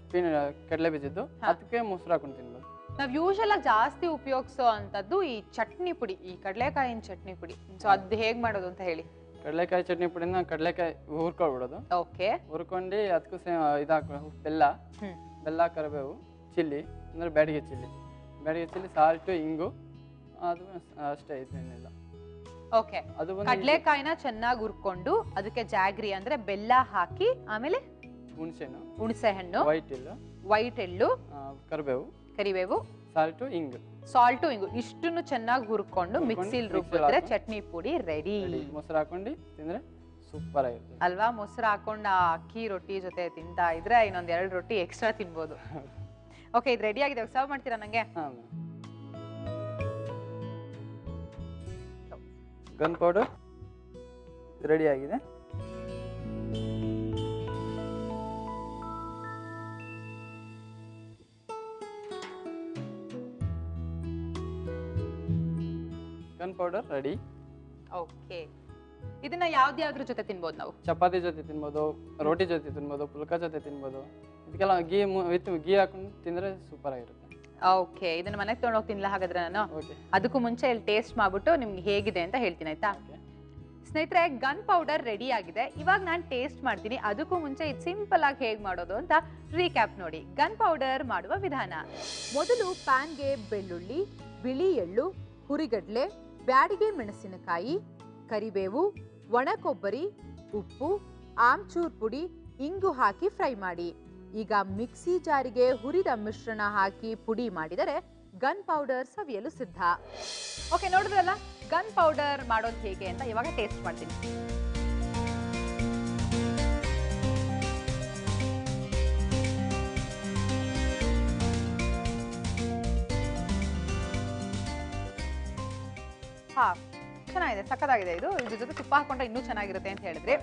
ಕಡಲೆ ಬೀಜದ್ದು, ಅದಕ್ಕೆ ಮೊಸರು ಹಾಕೊಂಡು ತಿನ್ಬೋದು. ನಾವ್ ಯೂಶಲ್ ಆಗಿ ಜಾಸ್ತಿ ಉಪಯೋಗಿಸೋ ಅಂತದ್ದು ಈ ಚಟ್ನಿ ಪುಡಿ, ಈ ಕಡಲೆಕಾಯಿನ ಚಟ್ನಿ ಪುಡಿ. ಸೊ ಅದ್ ಹೇಗ್ ಮಾಡೋದು ಅಂತ ಹೇಳಿ. ಕಡಲೆಕಾಯಿ ಚಟ್ನಿ ಪುಡಿನ ಕಡಲೆಕಾಯಿ ಹುರ್ಕೊಳ್ಬಿಡೋದು. ಓಕೆ. ಹುರ್ಕೊಂಡು ಅದಕ್ಕೂ ಬೆಲ್ಲ, ಬೆಲ್ಲ, ಕರಿಬೇವು, ಚಿಲ್ಲಿ ಅಂದ್ರೆ ಬ್ಯಾಡಗಿ ಚಿಲ್ಲಿ, ಸಾಲ್ಟು, ಇಂಗು, ಅದು ಅಷ್ಟೇ, ಇದೇನಿಲ್ಲ. ಓಕೆ. ಕಡಲೆಕಾಯಿನ ಚೆನ್ನಾಗಿ ಹುರ್ಕೊಂಡು ಅದಕ್ಕೆ ಜಾಗ್ರಿ ಅಂದ್ರೆ ಬೆಲ್ಲ ಹಾಕಿ, ಆಮೇಲೆ ಹುಣಸೆ ಹಣ್ಣು, ವೈಟ್ ಎಳ್ಳು, ಕರಿಬೇವು, ಸಾಲ್ಟು, ಇಂಗು ಇಷ್ಟನ್ನು ಚೆನ್ನಾಗಿ ಹುರ್ಕೊಂಡು ಮಿಕ್ಸಿಲಿ ರುಬ್ಬಿದ್ರೆ ಚಟ್ನಿ ಪುಡಿ ರೆಡಿ. ಮೊಸರು ಹಾಕೊಂಡು ತಿಂದ್ರೆ ಸೂಪರ್ ಆಗಿರುತ್ತೆ ಅಲ್ವಾ? ಮೊಸರು ಹಾಕೊಂಡು ಅಕ್ಕಿ ರೊಟ್ಟಿ ಜೊತೆ ತಿಂತಾ ಇದ್ರೆ ಇನ್ನೊಂದ್ 2 ರೊಟ್ಟಿ ಎಕ್ಸ್ಟ್ರಾ ತಿನ್ಬೋದು. ಓಕೆ, ಇದು ರೆಡಿ ಆಗಿದೆ. ಸರ್ವ್ ಮಾಡ್ತೀರಾ ನಂಗೆ? ಗನ್ ಪೌಡರ್ ರೆಡಿ ಆಗಿದೆ. Gun powder ready. ಓಕೆ. ಇದನ್ನ ಯಾವ್ದ್ರ ಜೊತೆ ತಿನ್ಬೋದು ನಾವು? ಚಪಾತಿ ಜೊತೆ ತಿನ್ಬೋದು, ರೋಟಿ ಜೊತೆ ತಿನ್ಬೋದು, ಪುಲ್ಕ ಜೊತೆ ತಿನ್ಬೋದು. ಇದಕ್ಕೆಲ್ಲ ಗೀ ಹಾಕೊಂಡು ತಿಂದ್ರೆ ಸೂಪರ್ ಆಗಿರುತ್ತೆ. ಓಕೆ, ಇದನ್ನ ಮನೆಗೆ ತಗೊಂಡೋಗಿ ತಿನ್ಲ ಹಾಗಾದ್ರೆ ನಾನು. ಅದಕ್ಕೂ ಮುಂಚೆ ಇಲ್ಲಿ ಟೇಸ್ಟ್ ಮಾಡ್ಬಿಟ್ಟು ನಿಮ್ಗೆ ಹೇಗಿದೆ ಅಂತ ಹೇಳ್ತೀನಿ, ಆಯ್ತಾ? ಸ್ನೇಹಿತರೆ, ಗನ್ ಪೌಡರ್ ರೆಡಿ ಆಗಿದೆ. ಇವಾಗ ನಾನು ಟೇಸ್ಟ್ ಮಾಡ್ತೀನಿ. ಅದಕ್ಕೂ ಮುಂಚೆ ಇದು ಸಿಂಪಲ್ ಆಗಿ ಹೇಗೆ ಮಾಡೋದು ಅಂತ ರೀಕ್ಯಾಪ್ ನೋಡಿ. ಗನ್ ಪೌಡರ್ ಮಾಡುವ ವಿಧಾನ: ಮೊದಲು ಪ್ಯಾನ್ಗೆ ಬೆಳ್ಳುಳ್ಳಿ, ಬಿಳಿ ಎಳ್ಳು, ಹುರಿಗಡ್ಲೆ, ಬ್ಯಾಡಿಗೆ ಮೆಣಸಿನಕಾಯಿ, ಕರಿಬೇವು, ಒಣ ಕೊಬ್ಬರಿ, ಉಪ್ಪು, ಆಮ್ಚೂರ್ ಪುಡಿ, ಇಂಗು ಹಾಕಿ ಫ್ರೈ ಮಾಡಿ. ಈಗ ಮಿಕ್ಸಿ ಜಾರಿಗೆ ಹುರಿದ ಮಿಶ್ರಣ ಹಾಕಿ ಪುಡಿ ಮಾಡಿದರೆ ಗನ್ ಪೌಡರ್ ಸವಿಯಲು ಸಿದ್ಧ. ಓಕೆ, ನೋಡಿದ್ರಲ್ಲ ಗನ್ ಪೌಡರ್ ಮಾಡೋದು ಹೇಗೆ ಅಂತ. ಇವಾಗ ಟೇಸ್ಟ್ ಮಾಡ್ತೀನಿ. ಹಾ, ಚೆನ್ನಾಗಿದೆ, ಸಖತ್ತಾಗಿದೆ. ಇದ್ರ ಜೊತೆ ತುಪ್ಪ ಹಾಕೊಂಡ್ರೆ ಇನ್ನೂ ಚೆನ್ನಾಗಿರುತ್ತೆ ಅಂತ ಹೇಳಿದ್ರಿ.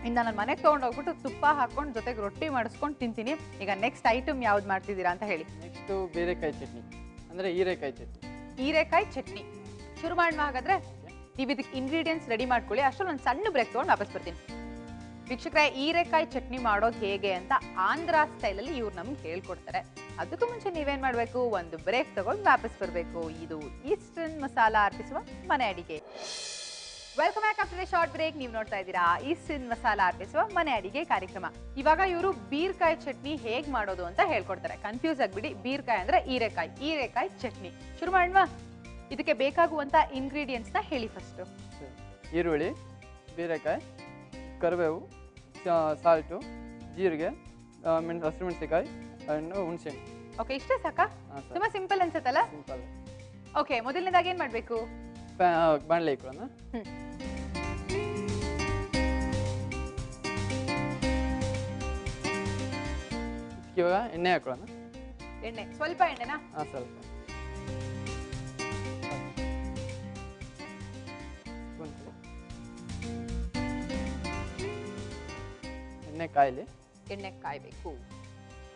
ಇನ್ನು ನಾನು ಮನೆಗೆ ತೊಗೊಂಡೋಗ್ಬಿಟ್ಟು ತುಪ್ಪ ಹಾಕೊಂಡು ಜೊತೆಗೆ ರೊಟ್ಟಿ ಮಾಡಿಸ್ಕೊಂಡು ತಿಂತೀನಿ. ಈಗ ನೆಕ್ಸ್ಟ್ ಐಟಮ್ ಯಾವ್ದು ಮಾಡ್ತಿದ್ದೀರಾ ಅಂತ ಹೇಳಿ. ನೆಕ್ಸ್ಟು ಬೇರೆಕಾಯಿ ಚಟ್ನಿ, ಅಂದರೆ ಹೀರೆಕಾಯಿ ಚಟ್ನಿ. ಹೀರೆಕಾಯಿ ಚಟ್ನಿ ಶುರು ಮಾಡೋಣ ಹಾಗಾದ್ರೆ. ನೀವು ಇದಕ್ಕೆ ಇಂಗ್ರೀಡಿಯೆಂಟ್ಸ್ ರೆಡಿ ಮಾಡ್ಕೊಳ್ಳಿ. ಅಷ್ಟರಲ್ಲಿ ಒಂದು ಸಣ್ಣ ಬ್ರೇಕ್ ತೊಗೊಂಡು ವಾಪಸ್ ಬರ್ತೀನಿ. ವೀಕ್ಷಕರೇ, ಹೀರೆಕಾಯಿ ಚಟ್ನಿ ಮಾಡೋದು ಹೇಗೆ ಅಂತ ಆಂಧ್ರ ಸ್ಟೈಲಲ್ಲಿ ಇವ್ರು ನಮ್ಗೆ ಹೇಳ್ಕೊಡ್ತಾರೆ. ಅದಕ್ಕೂ ಮುಂಚೆ ನೀವೇನ್ ಮಾಡಬೇಕು, ಒಂದು ಬ್ರೇಕ್ ತಗೊಂಡು ವಾಪಸ್ ಬರಬೇಕು. ಇದು ಈಸ್ಟರ್ನ್ ಮಸಾಲ ಅರ್ಪಿಸುವ ಮನೆ ಅಡಿಗೆ. Welcome back after a short break. ನೀವು ನೋಡ್ತಾ ಇದ್ದೀರಾ ಈಸ್ಟರ್ನ್ ಮಸಾಲ ಅರ್ಪಿಸುವ ಮನೆ ಅಡಿಗೆ ಕಾರ್ಯಕ್ರಮ. ಇವಾಗ ಇವರು ಬೀರ್ಕಾಯಿ ಚಟ್ನಿ ಹೇಗ್ ಮಾಡೋದು ಅಂತ ಹೇಳ್ಕೊಡ್ತಾರೆ. ಕನ್ಫ್ಯೂಸ್ ಆಗ್ಬಿಡಿ, ಬೀರ್ಕಾಯಿ ಅಂದ್ರೆ ಹೀರೆಕಾಯಿ ಚಟ್ನಿ. ಶುರು ಮಾಡೋಣ. ಇದಕ್ಕೆ ಬೇಕಾಗುವಂತ ಇಂಗ್ರೀಡಿಯೆಂಟ್ಸ್ ನ ಹೇಳಿ ಫಸ್ಟ್. ಈರುಳ್ಳಿ, ಬೀರೆಕಾಯಿ, ಕರಿಬೇವು, ಸಾಲ್ಟು, ಜೀರಿಗೆ, ಹಸಿಮೆಣಸಿಕಾಯಿ ಅಂಡ್ ಹುಣಸೆ. ಓಕೆ, ಇಷ್ಟೇ ಸಾಕಾ? ತುಂಬಾ ಸಿಂಪಲ್ ಅನ್ಸುತ್ತಲ್ಲ? ಸಿಂಪಲ್. ಓಕೆ, ಮೊದಲನೇದಾಗಿ ಏನ್ ಮಾಡ್ಬೇಕು? ಬಾಣಲೆ ಇಟ್ಕೊಳ್ಳೋಣ. ಇವಾಗ ಎಣ್ಣೆ ಹಾಕೊಳ್ಳೋಣ. ಎಣ್ಣೆ ಸ್ವಲ್ಪ ಎಣ್ಣೆನಾ? ಹಾಂ, ಸ್ವಲ್ಪ. ಎಣ್ಣೆ ಕಾಯಿಲಿ. ಎಣ್ಣೆ ಕಾಯ್ಬೇಕು.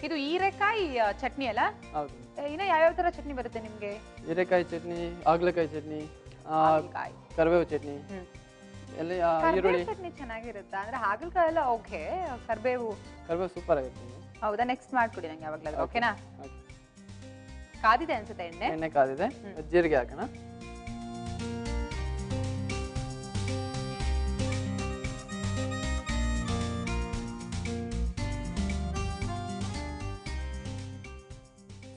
ಇದು ಹೀರೆಕಾಯಿ ಚಟ್ನಿ ಅಲ್ಲ? ಹೌದು. ಇನ್ನ ಯಾವ್ಯಾವ ತರ ಚಟ್ನಿ ಬರುತ್ತೆ ನಿಮ್ಗೆ? ಹೀರೆಕಾಯಿ ಚಟ್ನಿ, ಹಾಗಲಕಾಯಿ ಚಟ್ನಿ, ಹಾಗಲಕಾಯಿ, ಕರಿಬೇವು ಚಟ್ನಿ, ಎಲ್ಲ ಈರುಳ್ಳಿ ಚಟ್ನಿ ಚೆನ್ನಾಗಿರುತ್ತಾ? ಅಂದ್ರೆ ಹಾಗಲಕಾಯಿ ಎಲ್ಲ ಓಕೆ, ಕರಿಬೇವು ಸೂಪರ್ ಆಗಿರುತ್ತೆ. ಹೌದಾ? ನೆಕ್ಸ್ಟ್ ಮಾಡ್ಕೊಡಿ ನಂಗೆ ಯಾವಾಗ್ಲಾದ್ರೂ. ಓಕೆನಾ? ಕಾದಿದೆ ಅನ್ಸುತ್ತೆ ಎಣ್ಣೆ. ಎಣ್ಣೆ ಕಾದಿದೆ. ಜೀರಿಗೆ ಹಾಕೋಣ.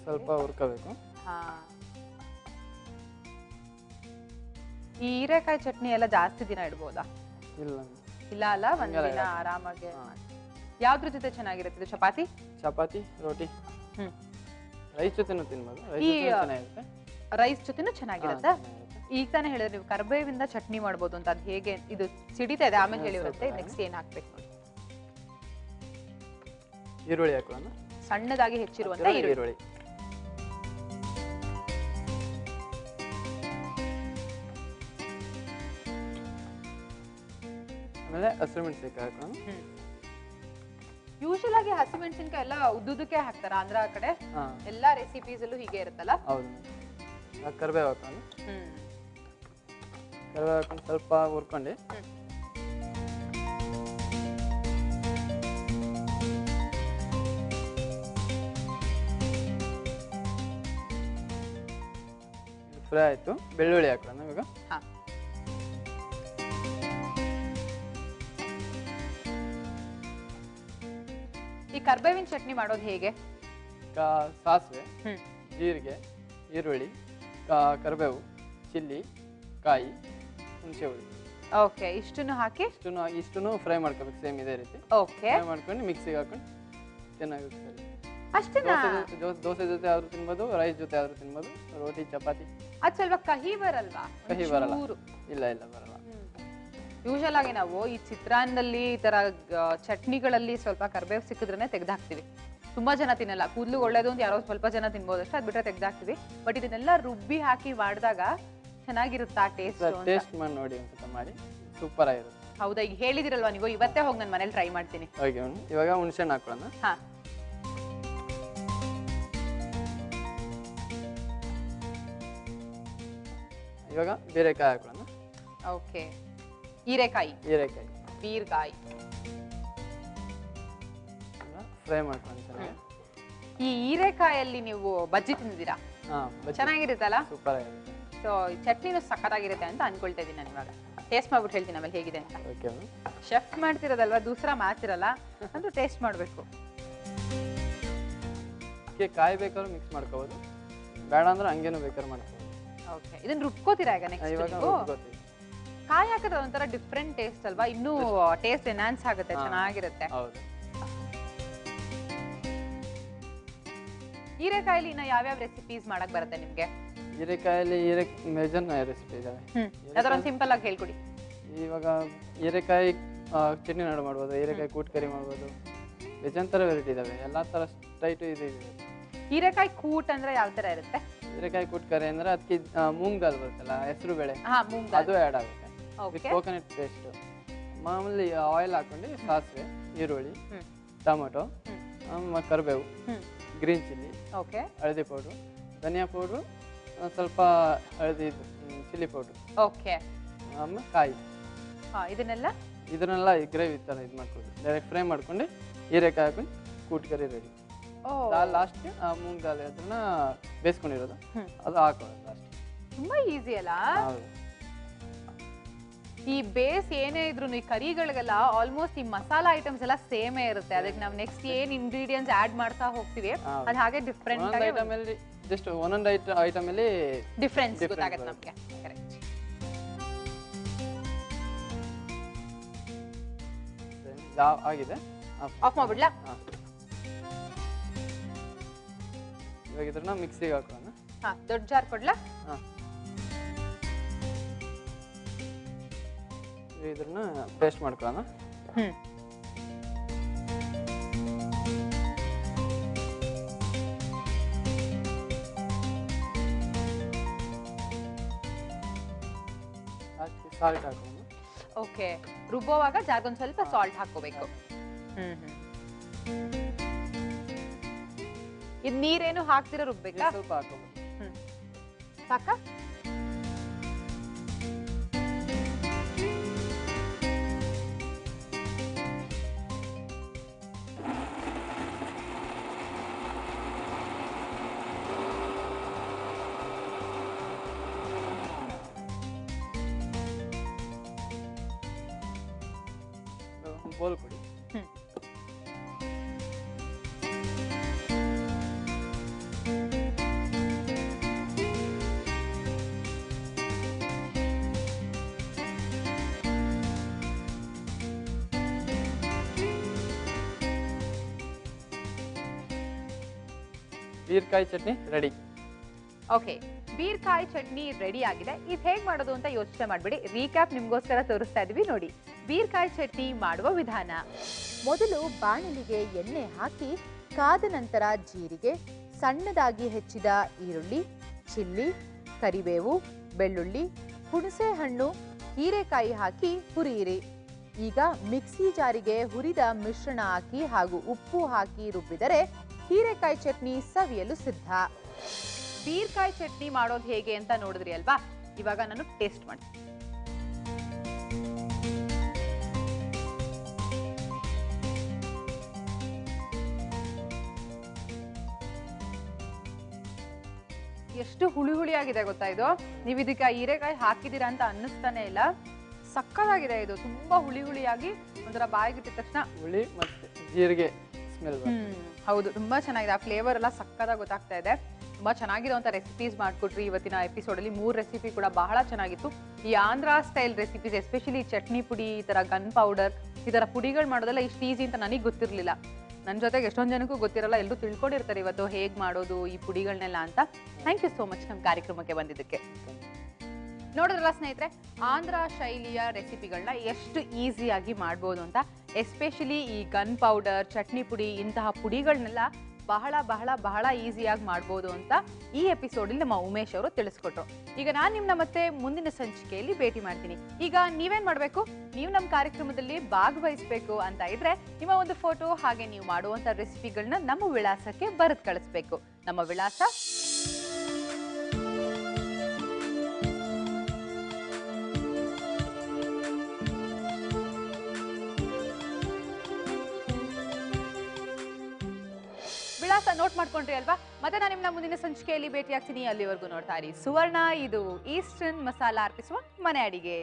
ಸ್ವಲ್ಪ ಹುರ್ಕೋಬೇಕು. ಈ ಹೀರೆಕಾಯಿ ಚಟ್ನಿ ಎಲ್ಲ ಜಾಸ್ತಿ ದಿನ ಇಡ್ಬೋದಾ? ಇಲ್ಲ ಅಲ್ಲ, ಒಂದಿನ ಆರಾಮಾಗಿ. ಯಾವ್ದ್ರ ಜೊತೆ ಚೆನ್ನಾಗಿರುತ್ತೆ ಇದು? ಚಪಾತಿ, ರೋಟಿ, ರೈಸ್ ಜೊತೆನೂ ತಿನ್ಬೋದು. ರೈಸ್ ಜೊತೆನೂ ಚೆನ್ನಾಗಿರುತ್ತೆ. ಈಗ ತಾನೇ ಹೇಳಿದ್ರೆ ನೀವು ಕರ್ಬೇವಿಂದ ಚಟ್ನಿ ಮಾಡ್ಬೋದು ಅಂತ. ಅದು ಹೇಗೆ? ಇದು ಸಿಡಿತಾ ಇದೆ, ಆಮೇಲೆ ಹೇಳಿರುತ್ತೆ. ನೆಕ್ಸ್ಟ್ ಏನ್ ಹಾಕ್ಬೇಕು ನೋಡಿ. ಈರುಳ್ಳಿ ಹಾಕೋಣ. ಸಣ್ಣದಾಗಿ ಹೆಚ್ಚಿರುವಂತ ಈರುಳ್ಳಿ. ಆಮೇಲೆ ಹಸಿಮೆಣಸಿನಕಾಯಿ ಹಾಕೋಣ. ಯೂಶಲ್ ಆಗಿ ಹಸಿಮೆಣಸಿನಕಾಯಿ ಎಲ್ಲ ಉದ್ದುದಕ್ಕೆ ಹಾಕ್ತಾರ ಆಂಧ್ರ ಕಡೆ. ಎಲ್ಲಾ ರೆಸಿಪೀಸ್ ಅಲ್ಲೂ ಹೀಗೆ ಇರುತ್ತಲ್ಲ? ಹೌದು. ಕರಿಬೇವು ಹಾಕೋಣ. ಕರಿಬೇವು ಹಾಕೊಂಡು ಸ್ವಲ್ಪ ಹುರ್ಕೊಂಡು ಫ್ರೈ ಆಯ್ತು. ಬೆಳ್ಳುಳ್ಳಿ ಹಾಕೋಣ ಇವಾಗ. ಈ ಕರ್ಬೇವಿನ ಚಟ್ನಿ ಮಾಡೋದು ಹೇಗೆ? ಸಾಸಿವೆ, ಜೀರಿಗೆ, ಈರುಳ್ಳಿ, ಕರಿಬೇವು, ಚಿಲ್ಲಿ, ಕಾಯಿ, ಹುಣಸೆ ಹುಳಿ. ಓಕೆ, ಇಷ್ಟನ್ನು ಹಾಕಿ ಇಷ್ಟನ್ನು ಫ್ರೈ ಮಾಡ್ಕೋಬೇಕು. ಸೇಮ್ ಇದೇ ರೀತಿ ಓಕೆ ಫ್ರೈ ಮಾಡ್ಕೊಂಡು ಮಿಕ್ಸಿಗೆ ಹಾಕೊಂಡು ಚೆನ್ನಾಗಿರುತ್ತೆ. ಅಷ್ಟೇನಾ? ದೋಸೆ ಜೊತೆ ಆದ್ರೂ ತಿನ್ಬೋದು, ರೈಸ್ ಜೊತೆ ಆದ್ರೂ ತಿನ್ಬೋದು, ರೋಟಿ, ಚಪಾತಿ. ಅದು ಸ್ವಲ್ಪ ಕಹಿ ಬರಲ್ವಾ? ಕಹಿ ಬರಲ್ಲ. ಇಲ್ಲ ಬರಲ್ಲ. ಯೂಶಲ್ ಆಗಿ ನಾವು ಈ ಚಿತ್ರಾನ್ನದಲ್ಲಿ ಈ ತರ ಚಟ್ನಿಗಳಲ್ಲಿ ಸ್ವಲ್ಪ ಕರ್ಬೇವು ಸಿಕ್ಕಿದ್ರೆ ತೆಗ್ದಾಕ್ತಿವಿ. ತುಂಬಾ ಜನ ತಿನ್ನಲ್ಲ. ಕೂದಲು ಒಳ್ಳೇದು ಅಂತ ಯಾರೋ ಸ್ವಲ್ಪ ಜನ ತಿನ್ಬೋದು ಅಷ್ಟೇ, ಅದ್ ಬಿಟ್ರೆ ತೆಗ್ದಾಕ್ತಿವಿ. ಬಟ್ ಇದನ್ನೆಲ್ಲ ರುಬ್ಬಿ ಹಾಕಿ ಮಾಡಿದಾಗ ಚೆನ್ನಾಗಿರುತ್ತೆ ಆ ಟೇಸ್ಟ್. ಟೇಸ್ಟ್ ಮಾಡಿ ನೋಡಿ, ಮಾಡಿ ಸೂಪರ್ ಆಗಿರುತ್ತೆ. ಹೌದಾ? ಈಗ ಹೇಳಿದಿರಲ್ವಾ ನೀವು, ಇವತ್ತೇ ಹೋಗಿ ನನ್ನ ಮನೇಲಿ ಟ್ರೈ ಮಾಡ್ತೀನಿ. ಇವಾಗ ಹುಣಸೆಹಣ್ಣು ಹಾಕೊಳ್ಳೋಣ. ಹಾ, ಇವಾಗ ಬೀರೆಕಾಯಿ ಹಾಕೊಳ್ಳೋಣ. ಓಕೆ, ಹೀರೆಕಾಯಿ, ಬೀರ್ಕಾಯಿ ಫ್ರೈ ಮಾಡ್ಕೊಂಡು ಚೆನ್ನಾಗಿ. ಈ ಹೀರೆಕಾಯಲ್ಲಿ ನೀವು ಬಜ್ಜಿ ತಿಂದಿದ್ದೀರಾ? ಚೆನ್ನಾಗಿರುತ್ತಲ್ಲ? ಸೂಪರ್ ಆಗಿರುತ್ತೆ. ಸೊ ಚಟ್ನಿನೂ ಸಖತ್ತಾಗಿರುತ್ತೆ ಅಂತ ಅನ್ಕೊಳ್ತಾ ಇದ್ದೀನಿ ನಾನು ಇವಾಗ. ಟೇಸ್ಟ್ ಮಾಡ್ಬಿಟ್ಟು ಹೇಳ್ತೀನಿ ಆಮೇಲೆ ಹೇಗಿದೆ ಅಂತ. ಓಕೆ ಶೆಫ್ ಮಾಡ್ತಿರೋದಲ್ವಾ, ದೂಸರಾ ಮಾಡ್ತಿರಲ್ಲ ಅಂತೂ ಟೇಸ್ಟ್ ಮಾಡಬೇಕು. ಕಾಯಿ ಬೇಕಾದ್ರೂ ಮಿಕ್ಸ್ ಮಾಡ್ಕೋಬೋದು, ಬೇಡ ಅಂದ್ರೆ ಹಂಗೇನು ಬೇಕಾದ್ರೂ ಮಾಡ್ಕೋಬೋದು. ಓಕೆ, ಇದನ್ನ ರುಬ್ಕೋತೀರಾ ಈಗ ಇವಾಗ ನೆಕ್ಸ್ಟ್? ರುಬ್ಕೋತೀವಿ. ಕಾಯಿ ಹಾಕಿದ್ರೆ ಒಂಥರ ಡಿಫ್ರೆಂಟ್ ಟೇಸ್ಟ್ ಅಲ್ವಾ, ಇನ್ನೂ ಟೇಸ್ಟ್ ಎನ್ಹಾನ್ಸ್ ಆಗುತ್ತೆ, ಚೆನ್ನಾಗಿರುತ್ತೆ. ಹೌದು. ಹೀರೆಕಾಯಿಲಿ ಇನ್ನ ಯಾವ್ಯಾವ ರೆಸಿಪೀಸ್ ಮಾಡಕ್ ಬರುತ್ತೆ ನಿಮ್ಗೆ? ಹೀರೆಕಾಯಲ್ಲಿ ಮೇಜರ್ ರೆಸಿಪಿ ಇದಾವೆ. ಯಾವ್ದಾರ ಒಂದು ಸಿಂಪಲ್ ಆಗಿ ಹೇಳ್ಕೊಡಿ. ಇವಾಗ ಹೀರೆಕಾಯಿ ಚಟ್ನಿ ನಾಡು ಮಾಡ್ಬೋದು, ಹೀರೆಕಾಯಿ ಕೂಟ್ ಕರಿ ಮಾಡ್ಬೋದು, ಬೇಜಾನ್ ವೆರೈಟಿ ಇದಾವೆ, ಎಲ್ಲ ಥರ ಟೈಟು ಇದೆ. ಹೀರೆಕಾಯಿ ಕೂಟ್ ಅಂದ್ರೆ ಯಾವ ತರ ಇರುತ್ತೆ? ಹೀರೆಕಾಯಿ ಕೂಟ್ ಕರಿ ಅಂದ್ರೆ ಅದಕ್ಕೆ ಮೂಂಗ್ ದಾಲ್ ಬರುತ್ತಲ್ಲ, ಹೆಸರು ಬೇಳೆ, ಮೂಂಗ್ ಅದು ಆ್ಯಡ್ ಆಗುತ್ತೆ ವಿತ್ ಕೋಕೋನಟ್ ಪೇಸ್ಟ್. ಮಾಮೂಲಿ ಆಯಿಲ್ ಹಾಕೊಂಡು ಸಾಸಿವೆ, ಈರುಳ್ಳಿ, ಟೊಮೊಟೊ, ಕರಿಬೇವು, ಗ್ರೀನ್ ಚಿಲ್ಲಿ, ಓಕೆ, ಹಳದಿ ಪೌಡ್ರು, ಧನಿಯಾ ಪೌಡ್ರು, ಸ್ವಲ್ಪ ಹಳದಿ ಚಿಲ್ಲಿ ಪೌಡ್ರು, ಓಕೆ, ಆಮೇಲೆ ಕಾಯಿ, ಇದನ್ನೆಲ್ಲ ಗ್ರೇವಿ ಥರ ಇದು ಮಾಡ್ಕೊಂಡು ಡೈರೆಕ್ಟ್ ಫ್ರೈ ಮಾಡ್ಕೊಂಡು ಹೀರೆಕಾಯಿ ಹಾಕೊಂಡು ಕೂಟ್ ಕರಿ ರೆಡಿ. ದಾಲ್ ಲಾಸ್ಟ್ ಮೂಂಗ್ ದಾಲ್ ಅದನ್ನ ಬೇಯಿಸ್ಕೊಂಡಿರೋದು ಅದು ಹಾಕೋದು ಲಾಸ್ಟ್. ತುಂಬಾ ಈಸಿ ಅಲ್ಲ? ಹೌದು. ಈ ಬೇಸ್ ಏನೇ ಇದ್ರು ಈ ಕರಿಗಳಿಗೆಲ್ಲ ಆಲ್ಮೋಸ್ಟ್ ಈ ಮಸಾಲಾ ಐಟಮ್ಸ್ ಎಲ್ಲ ಸೇಮೇ ಇರುತ್ತೆ. ಅದಕ್ಕೆ ನಾವು ನೆಕ್ಸ್ಟ್ ಏನ್ ಇಂಗ್ರೀಡಿಯೆಂಟ್ಸ್ ಆಡ್ ಮಾಡ್ತಾ ಹೋಗ್ತೀವಿ ಅದು ಹಾಗೆ ಡಿಫ್ರೆಂಟ್ ಆಗಿ ಐಟಮ್ ಅಲ್ಲಿ ಜಸ್ಟ್ ಒಂದೊಂದು ಐಟಮ್ ಅಲ್ಲಿ ಡಿಫರೆನ್ಸ್ ಗೊತ್ತಾಗುತ್ತೆ ನಮಗೆ. ಕರೆಕ್ಟ್. ಆಗಿದೆ, ಆಫ್ ಮಾಡ್ಬಿಡ್ಲಾ? ಇವಾಗ ಇದ್ರನ್ನ ಮಿಕ್ಸಿಗೆ ಹಾಕೋಣ. ದೊಡ್ಡ ಜಾರ್ ಕೊಡ್ಲಾ? ಇದನ್ನ ಪೇಸ್ಟ್ ಮಾಡ್ಕೊಳ್ಳೋಣ. ಸಾಲ್ಟ್ ಹಾಕೋಣ. ಓಕೆ, ರುಬ್ಬೋವಾಗ ಜಾರ್ಗೊಂದು ಸ್ವಲ್ಪ ಸಾಲ್ಟ್ ಹಾಕೋಬೇಕು. ಇದು ನೀರೇನು ಹಾಕ್ತಿರೋ ರುಬ್ಬೇಕಾ? ಸ್ವಲ್ಪ ಹಾಕೋಬಹುದು. ಸಾಕಾ? ಬೋಲ್ ಕೊಡಿ. ಬೀರ್ಕಾಯಿ ಚಟ್ನಿ ರೆಡಿ. ಓಕೆ, ಬೀರ್ಕಾಯಿ ಚಟ್ನಿ ರೆಡಿ ಆಗಿದೆ. ಇದು ಹೇಗೆ ಮಾಡೋದು ಅಂತ ಯೋಚನೆ ಮಾಡಬೇಡಿ, ರೀಕ್ಯಾಪ್ ನಿಮಗೋಸ್ಕರ ತೋರಿಸ್ತಾ ಇದೀವಿ ನೋಡಿ. ಬೀರ್ಕಾಯಿ ಚಟ್ನಿ ಮಾಡುವ ವಿಧಾನ: ಮೊದಲು ಬಾಣಲಿಗೆ ಎಣ್ಣೆ ಹಾಕಿ ಕಾದ ನಂತರ ಜೀರಿಗೆ, ಸಣ್ಣದಾಗಿ ಹೆಚ್ಚಿದ ಈರುಳ್ಳಿ, ಚಿಲ್ಲಿ, ಕರಿಬೇವು, ಬೆಳ್ಳುಳ್ಳಿ, ಹುಣಸೆ ಹಣ್ಣು, ಹೀರೆಕಾಯಿ ಹಾಕಿ ಹುರಿಯಿರಿ. ಈಗ ಮಿಕ್ಸಿ ಜಾರಿಗೆ ಹುರಿದ ಮಿಶ್ರಣ ಹಾಕಿ ಹಾಗೂ ಉಪ್ಪು ಹಾಕಿ ರುಬ್ಬಿದರೆ ಹೀರೆಕಾಯಿ ಚಟ್ನಿ ಸವಿಯಲು ಸಿದ್ಧ. ಬೀರ್ಕಾಯಿ ಚಟ್ನಿ ಮಾಡೋದು ಹೇಗೆ ಅಂತ ನೋಡಿದ್ರಿ ಅಲ್ವಾ? ಇವಾಗ ನಾನು ಟೇಸ್ಟ್ ಮಾಡ್ತೀನಿ. ಎಷ್ಟು ಹುಳಿ ಹುಳಿ ಆಗಿದೆ ಗೊತ್ತಾ ಇದು? ನೀವು ಇದಕ್ಕೆ ಹೀರೆಕಾಯಿ ಹಾಕಿದೀರಾ ಅಂತ ಅನ್ನಿಸ್ತಾನೆ ಇಲ್ಲ. ಸಕ್ಕತ್ತಾಗಿದೆ ಇದು, ತುಂಬಾ ಹುಳಿ ಹುಳಿಯಾಗಿ ಒಂಥರ ಬಾಯಿಗಿಟ್ಟಿದ ತಕ್ಷಣ ಹುಳಿ ಮತ್ತೆ ಜೀರಿಗೆ ಸ್ಮೆಲ್. ಹೌದು, ತುಂಬಾ ಚೆನ್ನಾಗಿದೆ. ಆ ಫ್ಲೇವರ್ ಎಲ್ಲ ಸಕ್ಕತ್ತಾಗಿ ಗೊತ್ತಾಗ್ತಾ ಇದೆ. ತುಂಬಾ ಚೆನ್ನಾಗಿರುವಂತ ರೆಸಿಪೀಸ್ ಮಾಡ್ಕೊಟ್ರಿ ಇವತ್ತಿನ ಎಪಿಸೋಡ್ ಅಲ್ಲಿ. 3 ರೆಸಿಪಿ ಕೂಡ ಬಹಳ ಚೆನ್ನಾಗಿತ್ತು. ಈ Andhra style recipes, especially chutney ಪುಡಿ, ಈ ತರ ಗನ್ ಪೌಡರ್, ಈ ತರ ಪುಡಿಗಳು ಮಾಡೋದೆಲ್ಲ ಇಷ್ಟು ಈಸಿ ಅಂತ ನನಗೆ ಗೊತ್ತಿರಲಿಲ್ಲ. ನನ್ನ ಜೊತೆಗೆ ಎಷ್ಟೊಂದು ಜನಕ್ಕೂ ಗೊತ್ತಿರಲ್ಲ, ಎಲ್ಲರೂ ತಿಳ್ಕೊಂಡಿರ್ತಾರೆ ಇವತ್ತು ಹೇಗೆ ಮಾಡೋದು ಈ ಪುಡಿಗಳನ್ನೆಲ್ಲ ಅಂತ. ಥ್ಯಾಂಕ್ ಯು ಸೋ ಮಚ್ ನಮ್ಮ ಕಾರ್ಯಕ್ರಮಕ್ಕೆ ಬಂದಿದ್ದಕ್ಕೆ. ನೋಡಿದ್ರಲ್ಲ ಸ್ನೇಹಿತರೆ, ಆಂಧ್ರ ಶೈಲಿಯ ರೆಸಿಪಿಗಳನ್ನ ಎಷ್ಟು ಈಸಿಯಾಗಿ ಮಾಡ್ಬೋದು ಅಂತ. ಎಸ್ಪೆಷಲಿ ಈ ಗನ್ ಪೌಡರ್, ಚಟ್ನಿ ಪುಡಿ, ಇಂತಹ ಪುಡಿಗಳನ್ನೆಲ್ಲ ಬಹಳ ಬಹಳ ಬಹಳ ಈಸಿಯಾಗಿ ಮಾಡ್ಬೋದು ಅಂತ ಈ ಎಪಿಸೋಡಲ್ಲಿ ನಮ್ಮ ಉಮೇಶ್ ಅವರು ತಿಳಿಸ್ಕೊಟ್ರು. ಈಗ ನಾನು ನಿಮ್ಮನ್ನ ಮತ್ತೆ ಮುಂದಿನ ಸಂಚಿಕೆಯಲ್ಲಿ ಭೇಟಿ ಮಾಡ್ತೀನಿ. ಈಗ ನೀವೇನ್ ಮಾಡಬೇಕು, ನೀವು ನಮ್ಮ ಕಾರ್ಯಕ್ರಮದಲ್ಲಿ ಭಾಗವಹಿಸಬೇಕು ಅಂತ ಇದ್ರೆ ನಿಮ್ಮ ಒಂದು ಫೋಟೋ ಹಾಗೆ ನೀವು ಮಾಡುವಂತ ರೆಸಿಪಿಗಳನ್ನ ನಮ್ಮ ವಿಳಾಸಕ್ಕೆ ಬರೆದು ಕಳಿಸ್ಬೇಕು. ನಮ್ಮ ವಿಳಾಸ ನೋಟ್ ಮಾಡ್ಕೊಂಡ್ರಿ ಅಲ್ವಾ? ಮತ್ತೆ ನಾನು ನಿಮ್ಮನ್ನ ಮುಂದಿನ ಸಂಚಿಕೆಯಲ್ಲಿ ಭೇಟಿ ಆಗ್ತೀನಿ. ಅಲ್ಲಿವರೆಗೂ ನೋಡ್ತಾ ಇರಿ ಸುವರ್ಣ. ಇದು ಈಸ್ಟರ್ನ್ ಮಸಾಲಾ ಅರ್ಪಿಸುವ ಮನೆ ಅಡಿಗೆ.